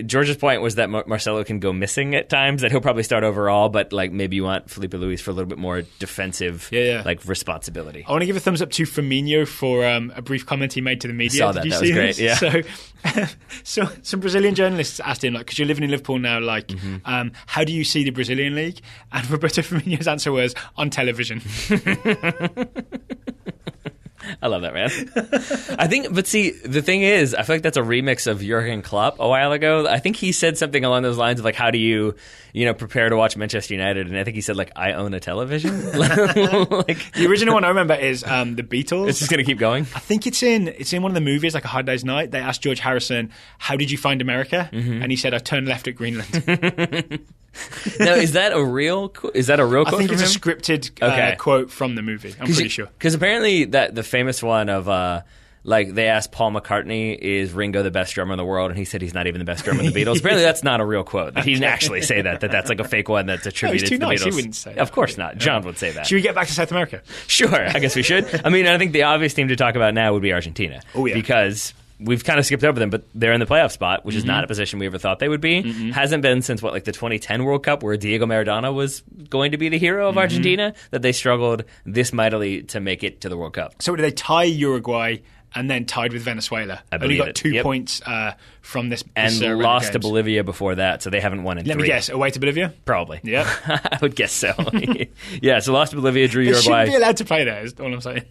George's point was that Marcelo can go missing at times. That he'll probably start overall, but like maybe you want Felipe Luis for a little bit more defensive, like responsibility. I want to give a thumbs up to Firmino for a brief comment he made to the media. Saw that. That was great. Yeah. So some Brazilian journalists asked him, like, because you're living in Liverpool now, like, how do you see the Brazilian league? And Roberto Firmino's answer was, on television. I love that, man. I think, but see, the thing is, I feel like that's a remix of Jurgen Klopp a while ago. I think he said something along those lines of like, how do you prepare to watch Manchester United? And I think he said like, I own a television. Like, the original one I remember is the Beatles. It's just gonna keep going. I think it's in one of the movies, like A Hard Day's Night. They asked George Harrison, how did you find America? And he said, I turned left at Greenland. Now, is that a real quote? I think it's a scripted quote from the movie. I'm pretty sure. Because apparently the famous one of... they asked Paul McCartney, is Ringo the best drummer in the world? And he said he's not even the best drummer in the Beatles. Apparently that's not a real quote. He didn't actually say that. That's like a fake one that's attributed to the Beatles. He wouldn't say that. Of course not. John would say that. Should we get back to South America? Sure. I guess we should. I mean, I think the obvious team to talk about now would be Argentina. Oh, yeah. Because... we've kind of skipped over them, but they're in the playoff spot, which is not a position we ever thought they would be. Hasn't been since, the 2010 World Cup, where Diego Maradona was going to be the hero of Argentina, that they struggled this mightily to make it to the World Cup. So did they tie Uruguay and then tied with Venezuela? Only got 2 points from this and lost to Bolivia before that, so they haven't won in 3. Let me guess, away to Bolivia? Probably. Yeah. I would guess so. Yeah, so lost to Bolivia, drew Uruguay. They shouldn't be allowed to play there, is all I'm saying.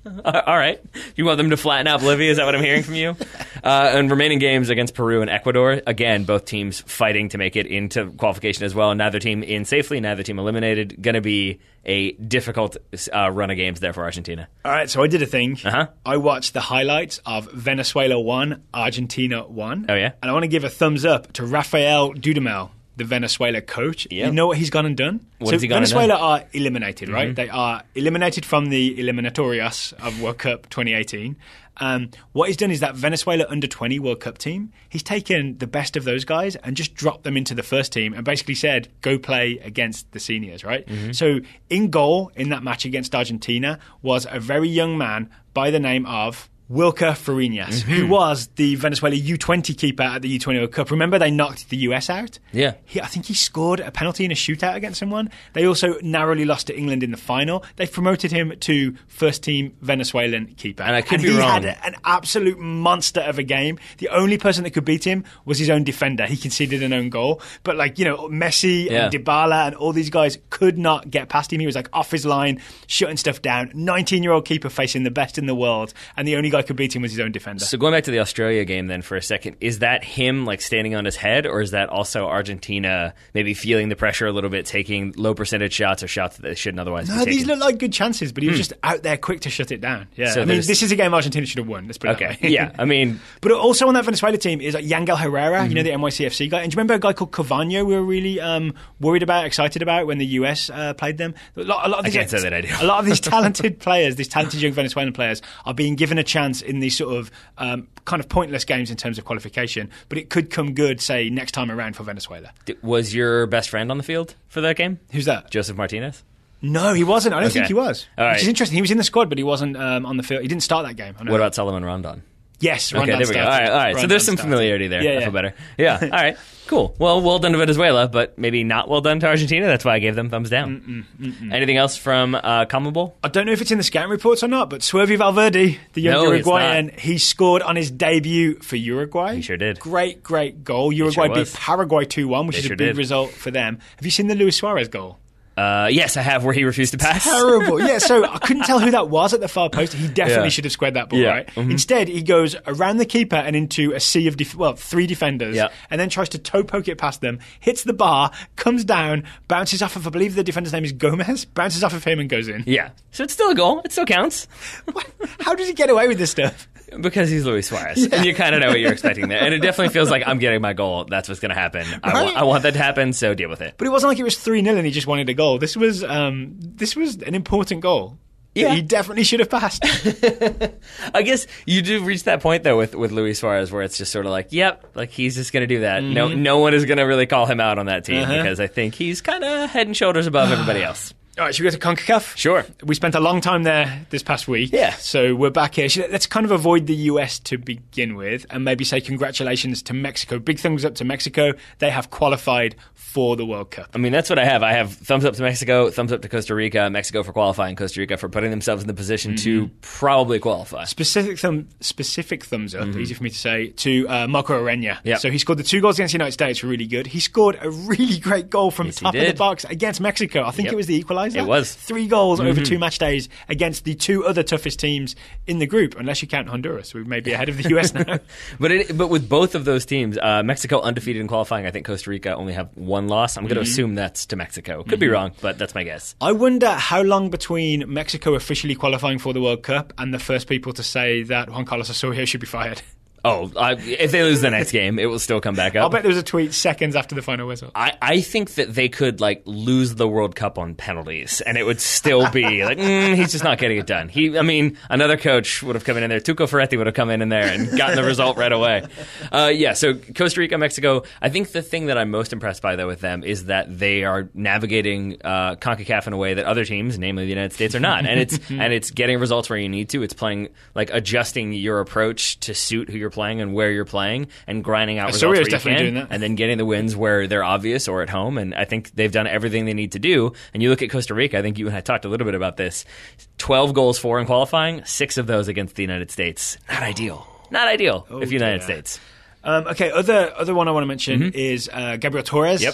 All right. You want them to flatten out Bolivia? Is that what I'm hearing from you? And remaining games against Peru and Ecuador. Again, both teams fighting to make it into qualification as well. Neither team in safely, neither team eliminated. Going to be a difficult run of games there for Argentina. All right, so I did a thing. I watched the highlights of Venezuela 1, Argentina 1. Oh, yeah? And I want to give a thumbs up to Rafael Dudamel, the Venezuela coach. Yep. You know what he's gone and done? Venezuela are eliminated, right? They are eliminated from the eliminatorias of World Cup 2018. What he's done is that Venezuela under-20 World Cup team, he's taken the best of those guys and just dropped them into the first team and basically said, go play against the seniors, right? So in goal in that match against Argentina was a very young man by the name of Wilker Fariñas, who was the Venezuela U20 keeper at the U20 World Cup. Remember, they knocked the US out? Yeah. I think he scored a penalty in a shootout against someone. They also narrowly lost to England in the final. They've promoted him to first-team Venezuelan keeper. And I could be wrong. He had an absolute monster of a game. The only person that could beat him was his own defender. He conceded an own goal. But, Messi and Dybala and all these guys could not get past him. He was, off his line, shutting stuff down. 19-year-old keeper facing the best in the world. And the only guy could beat him was his own defender. So going back to the Australia game then for a second, is that him standing on his head, or is that also Argentina maybe feeling the pressure a little bit, taking low percentage shots or shots that they shouldn't otherwise be taking? These look like good chances, but he was just out there quick to shut it down. Yeah, so this is a game Argentina should have won. Let's put it that way. Yeah, but also on that Venezuela team is Yangel Herrera, the NYCFC guy. And do you remember a guy called Cavano we were really worried about, excited about when the US played them? A lot of these, I can't say that I do. A lot of these talented players, these talented young Venezuelan players, are being given a chance in these sort of kind of pointless games in terms of qualification, but it could come good, say, next time around for Venezuela. Was your best friend on the field for that game? Who's that? Joseph Martinez? No, he wasn't. I don't think he was. All right. Which is interesting. He was in the squad, but he wasn't on the field. He didn't start that game. What about Solomon Rondon? Yes, okay, there we go. All right. So there's some familiarity there. I feel better. Yeah. All right. Cool. Well done to Venezuela, but maybe not well done to Argentina. That's why I gave them thumbs down. Anything else from CONMEBOL? I don't know if it's in the scouting reports or not, but Swerve Valverde, the young Uruguayan, he scored on his debut for Uruguay. He sure did. Great goal. Uruguay beat Paraguay 2-1, which is a big result for them. Have you seen the Luis Suarez goal? Yes, I have, where he refused to pass. Terrible. Yeah, so I couldn't tell who that was at the far post. He definitely should have squared that ball, right? Instead, he goes around the keeper and into a sea of, 3 defenders, and then tries to toe poke it past them, hits the bar, comes down, bounces off of, I believe the defender's name is Gomez, bounces off of him and goes in. Yeah. So it's still a goal. It still counts. How does he get away with this stuff? Because he's Luis Suarez, and you kind of know what you're expecting there. And it definitely feels like I'm getting my goal. That's what's going to happen. Right? I want that to happen, so deal with it. But it wasn't like it was 3-0 and he just wanted a goal. This was an important goal. Yeah. He definitely should have passed. I guess you do reach that point, though, with Luis Suarez, where it's just sort of he's just going to do that. No one is going to really call him out on that team, because I think he's kind of head and shoulders above everybody else. All right, should we go to CONCACAF? Sure. We spent a long time there this past week. Yeah. So we're back here. Let's kind of avoid the US to begin with and maybe say congratulations to Mexico. Big thumbs up to Mexico. They have qualified for the World Cup. I mean, that's what I have. I have thumbs up to Mexico, thumbs up to Costa Rica, Mexico for qualifying, Costa Rica for putting themselves in the position to probably qualify. Specific thumbs up, easy for me to say, to Marco Arena. Yep. So he scored the 2 goals against the United States, were really good. He scored a really great goal from top of the box against Mexico. I think it was the equaliser. It was. 3 goals over 2 match days against the 2 other toughest teams in the group, unless you count Honduras. We may be ahead of the US now. But with both of those teams, Mexico undefeated in qualifying. I think Costa Rica only have 1 loss. I'm going to assume that's to Mexico. Could be wrong, but that's my guess. I wonder how long between Mexico officially qualifying for the World Cup and the first people to say that Juan Carlos Osorio should be fired. If they lose the next game, it will still come back up. I'll bet there was a tweet seconds after the final whistle. I think that they could lose the World Cup on penalties, and it would still be he's just not getting it done. Another coach would have come in there. Tuco Ferretti would have come in there and gotten the result right away. So Costa Rica, Mexico. I think the thing that I'm most impressed by, though, with them is that they are navigating CONCACAF in a way that other teams, namely the United States, are not. And it's getting results where you need to. It's playing adjusting your approach to suit who you're playing and where you're playing, and grinding out results where you can, doing that. And then getting the wins where they're obvious or at home. And I think they've done everything they need to do. And you look at Costa Rica, I think you and I talked a little bit about this. 12 goals for in qualifying, 6 of those against the United States. Not ideal. Not ideal if United States. Okay, other one I want to mention is Gabriel Torres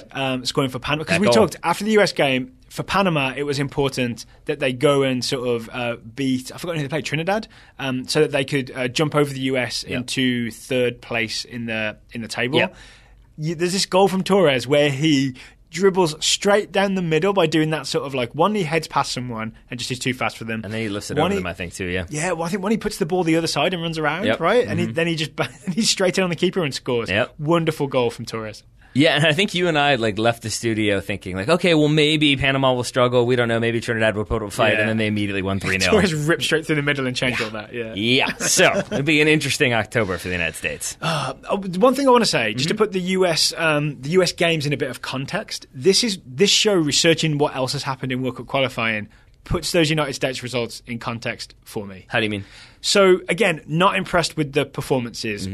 scoring for Panama. Because we talked after the US game, for Panama, it was important that they go and sort of beat, I forgot who they played, Trinidad, so that they could jump over the US into third place in the table. Yep. There's this goal from Torres where he dribbles straight down the middle by doing that sort of one, he heads past someone and just is too fast for them. And then he lifts it over them, I think, too, yeah. Yeah, well, I think when he puts the ball the other side and runs around, right? And then he's straight in on the keeper and scores. Yep. Wonderful goal from Torres. Yeah, and I think you and I left the studio thinking okay, well maybe Panama will struggle. We don't know. Maybe Trinidad will put up a fight, and then they immediately won 3-0. Torres ripped straight through the middle and changed all that. Yeah. So it'll be an interesting October for the United States. One thing I want to say, just to put the US games in a bit of context. This show, researching what else has happened in World Cup qualifying, puts those United States results in context for me. How do you mean? So again, not impressed with the performances,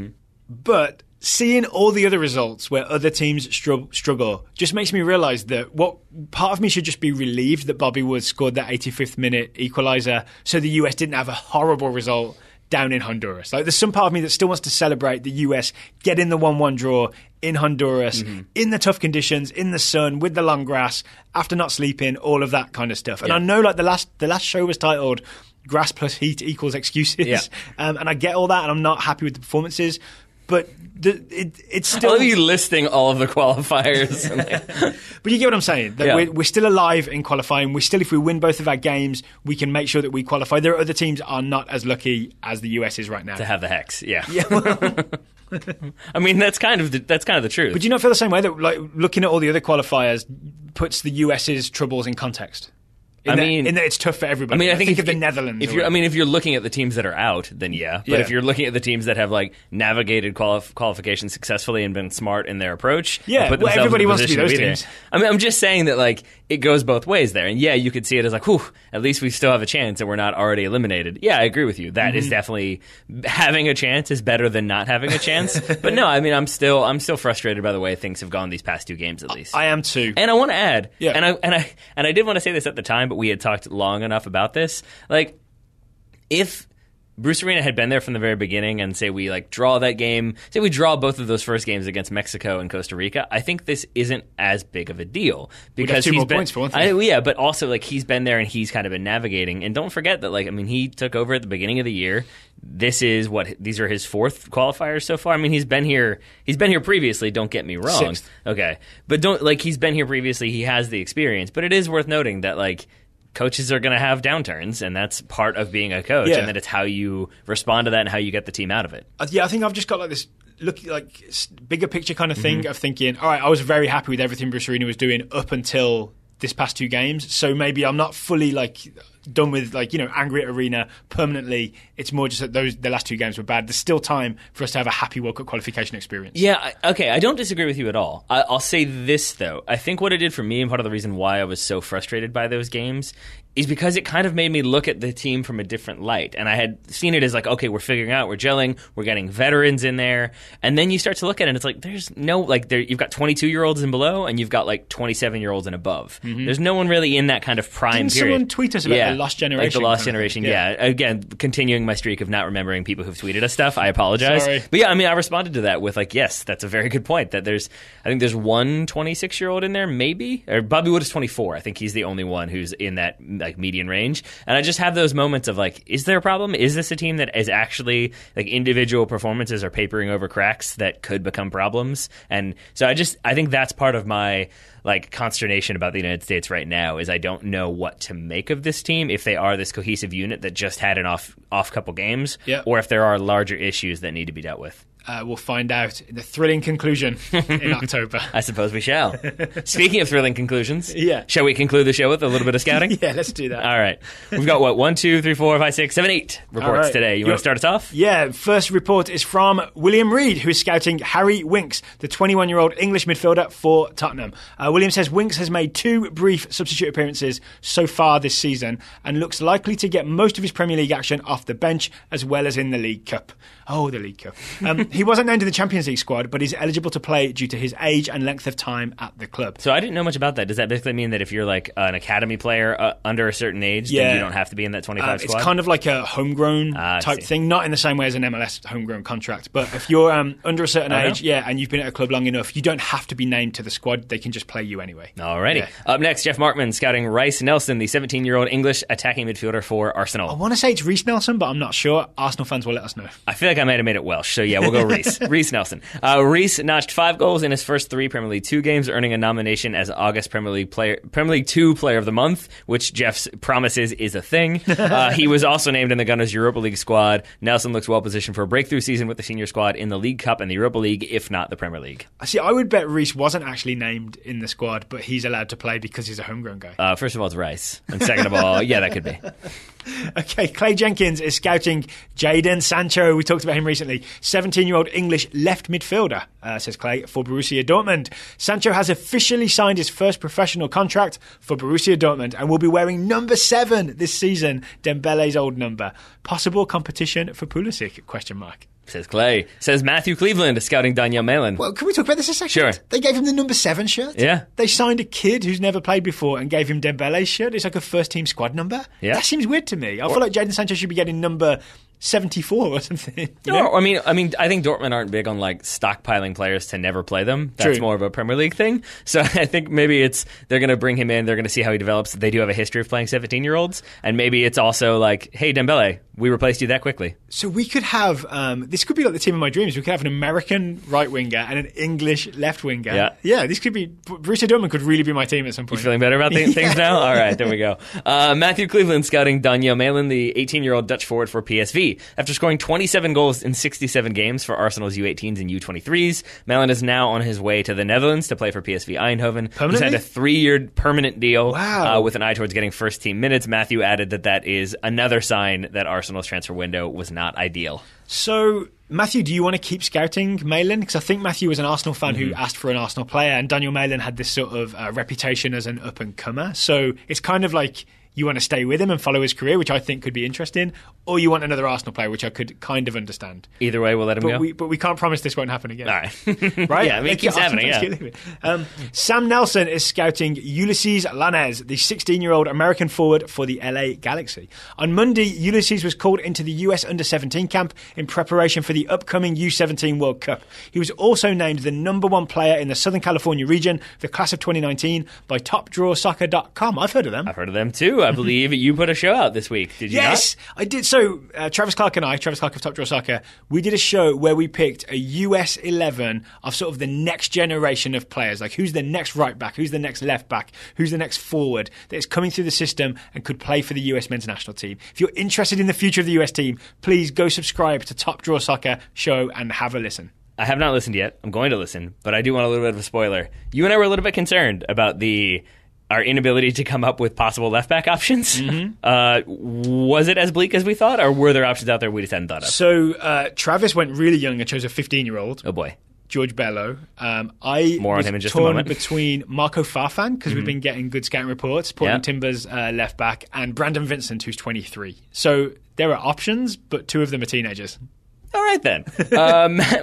but seeing all the other results where other teams struggle just makes me realise that what part of me should just be relieved that Bobby Wood scored that 85th minute equaliser so the US didn't have a horrible result down in Honduras. There's some part of me that still wants to celebrate the US getting the 1-1 draw in Honduras, in the tough conditions, in the sun, with the long grass, after not sleeping, all of that kind of stuff. And I know the last show was titled Grass plus Heat equals Excuses, and I get all that, and I'm not happy with the performances. But it's still... I love you listing all of the qualifiers. But you get what I'm saying. That we're still alive in qualifying. If we win both of our games, we can make sure that we qualify. There are other teams are not as lucky as the US is right now. To have the hex, I mean, that's kind of the truth. But do you not feel the same way that looking at all the other qualifiers puts the US's troubles in context? In that it's tough for everybody. I think of the Netherlands. If you're looking at the teams that are out, then But if you're looking at the teams that have navigated qualification successfully and been smart in their approach, everybody wants to be those teams. I'm just saying that it goes both ways there, and you could see it as at least we still have a chance and we're not already eliminated. Yeah, I agree with you. That is definitely having a chance is better than not having a chance. But no, I'm still frustrated by the way things have gone these past 2 games at least. I am too. And I want to add, and I did want to say this at the time, but we had talked long enough about this. If Bruce Arena had been there from the very beginning and say we draw that game, say we draw both of those first games against Mexico and Costa Rica, I think this isn't as big of a deal because he's 2 more points for one thing. But also he's been there and he's kind of been navigating. And don't forget that he took over at the beginning of the year. These are his 4th qualifiers so far. He's been here previously, don't get me wrong. 6th. Okay. But he's been here previously, he has the experience, but it is worth noting that coaches are going to have downturns, and that's part of being a coach, and that it's how you respond to that and how you get the team out of it. I think I've just got this bigger picture kind of thing of thinking, all right, I was very happy with everything Bruce Arena was doing up until this past 2 games, so maybe I'm not fully done with angry at Arena permanently. It's more just that the last 2 games were bad. There's still time for us to have a happy World Cup qualification experience. Yeah, okay, I don't disagree with you at all. I'll say this though. I think what it did for me, and part of the reason why I was so frustrated by those games, is because it kind of made me look at the team from a different light. And I had seen it as okay, we're figuring out, we're gelling, we're getting veterans in there. And then you start to look at it and it's there's no, you've got 22-year-olds and below, and you've got 27-year-olds and above. There's no one really in that kind of prime Didn't period. Someone tweet us about the lost generation? The lost generation, Again, continuing my streak of not remembering people who've tweeted us stuff. I apologize. Sorry. But I responded to that with yes, that's a very good point. That I think there's one 26-year-old in there, maybe. Or Bobby Wood is 24. I think he's the only one who's in that median range. And I just have those moments of is there a problem? Is this a team that is actually individual performances are papering over cracks that could become problems? And so I think that's part of my like consternation about the United States right now is I don't know what to make of this team, if they are this cohesive unit that just had an off couple games, or if there are larger issues that need to be dealt with. We'll find out in the thrilling conclusion in October. I suppose we shall. Speaking of thrilling conclusions, yeah. Shall we conclude the show with a little bit of scouting? Yeah, let's do that. All right. We've got, 1, 2, 3, 4, 5, 6, 7, 8 reports today. You want to start us off? Yeah, first report is from William Reid, who is scouting Harry Winks, the 21-year-old English midfielder for Tottenham. William says Winks has made 2 brief substitute appearances so far this season and looks likely to get most of his Premier League action off the bench as well as in the League Cup. Oh, the League Cup. He wasn't named in the Champions League squad, but is eligible to play due to his age and length of time at the club. So I didn't know much about that. Does that basically mean that if you're like an academy player under a certain age, then you don't have to be in that 25 squad? It's kind of like a homegrown type thing, not in the same way as an MLS homegrown contract. But if you're under a certain age, and you've been at a club long enough, you don't have to be named to the squad. They can just play you anyway. Alrighty. Yeah. Up next, Jeff Markman scouting Reiss Nelson, the 17-year-old English attacking midfielder for Arsenal. I want to say it's Reiss Nelson, but I'm not sure. Arsenal fans will let us know. I feel like I might have made it Welsh, so yeah, we'll go Reiss. Reiss Nelson. Reiss notched 5 goals in his first 3 Premier League 2 games, earning a nomination as August Premier League 2 Player of the Month, which Jeff promises is a thing. He was also named in the Gunners' Europa League squad. Nelson looks well positioned for a breakthrough season with the senior squad in the League Cup and the Europa League, if not the Premier League. See, I would bet Reiss wasn't actually named in the squad, but he's allowed to play because he's a homegrown guy. First of all, it's Rice. And second of all, yeah, that could be. Okay, Clay Jenkins is scouting Jadon Sancho. We talked about him recently. 17-year-old English left midfielder, says Clay, for Borussia Dortmund. Sancho has officially signed his first professional contract for Borussia Dortmund and will be wearing number 7 this season, Dembele's old number. Possible competition for Pulisic? ? Says Clay. Says Matthew Cleveland, scouting Daniel Malin. Well, can we talk about this a second? Sure. They gave him the number 7 shirt. Yeah. They signed a kid who's never played before and gave him Dembele's shirt. It's like a first-team squad number. Yeah. That seems weird to me. I feel like Jadon Sancho should be getting number 74 or something. No, I mean, I think Dortmund aren't big on like stockpiling players to never play them. That's more of a Premier League thing. So I think maybe they're going to bring him in. They're going to see how he develops. They do have a history of playing 17-year-olds, and maybe it's also like, hey, Dembele, we replaced you that quickly. So we could have this could be like the team of my dreams. We could have an American right winger and an English left winger. Yeah. This could be Borussia Dortmund could really be my team at some point. You feeling better about things now? All right, there we go. Matthew Cleveland scouting Daniel Malin, the 18-year-old Dutch forward for PSV. After scoring 27 goals in 67 games for Arsenal's U18s and U23s, Malin is now on his way to the Netherlands to play for PSV Eindhoven. He's had a 3-year permanent deal with an eye towards getting first-team minutes. Matthew added that is another sign that Arsenal's transfer window was not ideal. So, Matthew, do you want to keep scouting Malin? Because I think Matthew was an Arsenal fan who asked for an Arsenal player, and Daniel Malin had this sort of reputation as an up-and-comer. So it's kind of like you want to stay with him and follow his career, which I think could be interesting, or you want another Arsenal player, which I could kind of understand. Either way, we'll let him go. But we can't promise this won't happen again. All right. Right? Yeah, I mean, it keeps happening, yeah. Sam Nelson is scouting Ulysses Lanez, the 16-year-old American forward for the LA Galaxy. On Monday, Ulysses was called into the US Under-17 camp in preparation for the upcoming U17 World Cup. He was also named the number 1 player in the Southern California region, the class of 2019, by TopDrawSoccer.com. I've heard of them. I've heard of them too. I believe you put a show out this week. Did you not? Yes, I did. So Travis Clark and I, Travis Clark of Top Draw Soccer, we did a show where we picked a US 11 of sort of the next generation of players. Like who's the next right back, who's the next left back, who's the next forward that is coming through the system and could play for the US men's national team. If you're interested in the future of the US team, please go subscribe to Top Draw Soccer show and have a listen. I have not listened yet. I'm going to listen, but I do want a little bit of a spoiler. You and I were a little bit concerned about our inability to come up with possible left-back options. Was it as bleak as we thought, or were there options out there we just hadn't thought of? So Travis went really young and chose a 15-year-old. Oh, boy. George Bello. More on him in just a moment. Between Marco Farfan, because we've been getting good scouting reports, Portland Timbers left back, and Brandon Vincent, who's 23. So there are options, but 2 of them are teenagers. All right, then.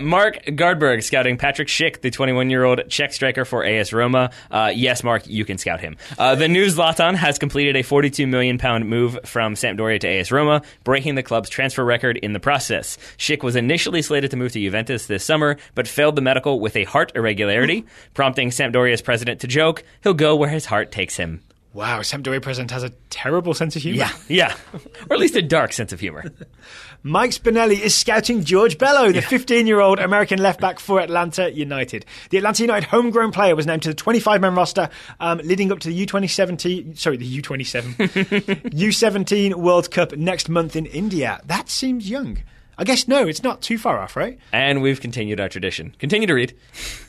Mark Gardberg scouting Patrick Schick, the 21-year-old Czech striker for AS Roma. Yes, Mark, you can scout him. The new Zlatan has completed a £42 million move from Sampdoria to AS Roma, breaking the club's transfer record in the process. Schick was initially slated to move to Juventus this summer, but failed the medical with a heart irregularity, prompting Sampdoria's president to joke, he'll go where his heart takes him. Wow, Sampdoria president has a terrible sense of humour. Yeah. Or at least a dark sense of humour. Mike Spinelli is scouting George Bello, the 15-year-old American left-back for Atlanta United. The Atlanta United homegrown player was named to the 25-man roster leading up to the U17 World Cup next month in India. That seems young. I guess no, it's not too far off, right? And we've continued our tradition. Continue to read.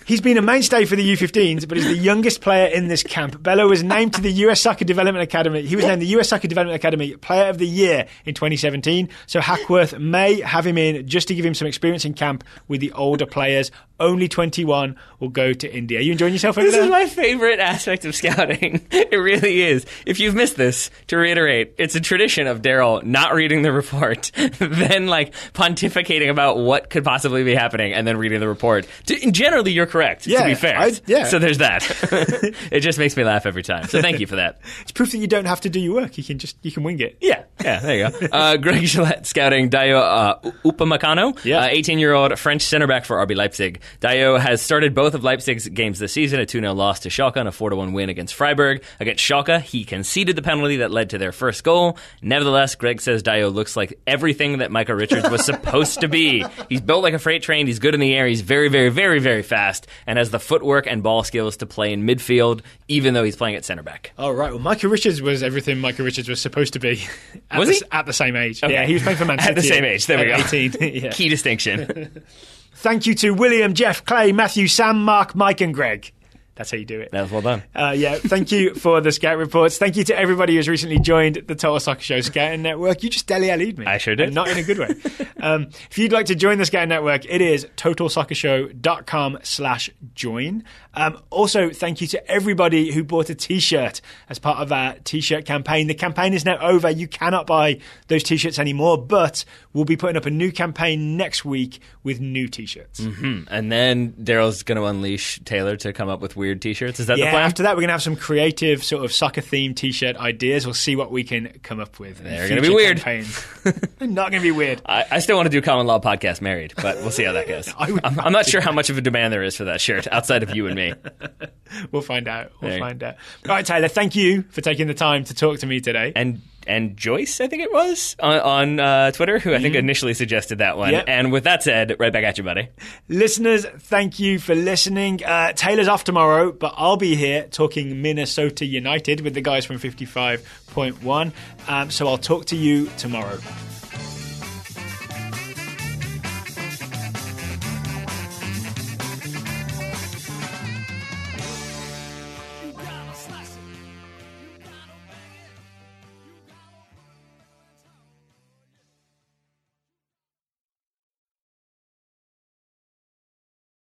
He's been a mainstay for the U15s, but is the youngest player in this camp. Bello was named to the US Soccer Development Academy. He was named the US Soccer Development Academy Player of the Year in 2017. So Hackworth may have him in just to give him some experience in camp with the older players. Only 21 will go to India. Are you enjoying yourself over there? This is my favorite aspect of scouting. It really is. If you've missed this, to reiterate, it's a tradition of Daryl not reading the report, then pontificating about what could possibly be happening, and then reading the report. Generally, you're correct, to be fair. So there's that. It just makes me laugh every time. So thank you for that. It's proof that you don't have to do your work. You can wing it. Yeah, there you go. Greg Gillette scouting Dayo Upamecano, 18-year-old French center back for RB Leipzig. Dayo has started both of Leipzig's games this season, a 2-0 loss to Schalke and a 4-1 win against Freiburg. Against Schalke, he conceded the penalty that led to their first goal. Nevertheless, Greg says Dayo looks like everything that Micah Richards was supposed to be. He's built like a freight train, he's good in the air, he's very, very, very, very fast, and has the footwork and ball skills to play in midfield, even though he's playing at centre back. Oh, right. Well, Micah Richards was everything Micah Richards was supposed to be. At the same age. Okay. Yeah, he was playing for Man City. At the same age, there we go. 18. Yeah. Key distinction. Thank you to William, Jeff, Clay, Matthew, Sam, Mark, Mike, and Greg. That's how you do it. That was well done. Thank you for the Scout Reports. Thank you to everybody who's recently joined the Total Soccer Show Scouting Network. You just Dele Alli'd me. I sure did. And not in a good way. If you'd like to join the Scouting Network, it is totalsoccershow.com/join. Also, thank you to everybody who bought a T-shirt as part of our T-shirt campaign. The campaign is now over. You cannot buy those T-shirts anymore, but we'll be putting up a new campaign next week with new T-shirts. Mm-hmm. And then Daryl's going to unleash Taylor to come up with weird T-shirts. Is that the plan? After that, we're going to have some creative sort of soccer-themed T-shirt ideas. We'll see what we can come up with. They're going to be weird. They're not going to be weird. I still want to do Common Law Podcast Married, but we'll see how that goes. I'm not sure how much of a demand there is for that shirt outside of you and me. We'll find out. All right, Taylor, thank you for taking the time to talk to me today. And Joyce, I think it was, on Twitter, who I think initially suggested that one. Yep. And with that said, right back at you, buddy. Listeners, thank you for listening. Taylor's off tomorrow, but I'll be here talking Minnesota United with the guys from 55.1. So I'll talk to you tomorrow. You gotta slice it.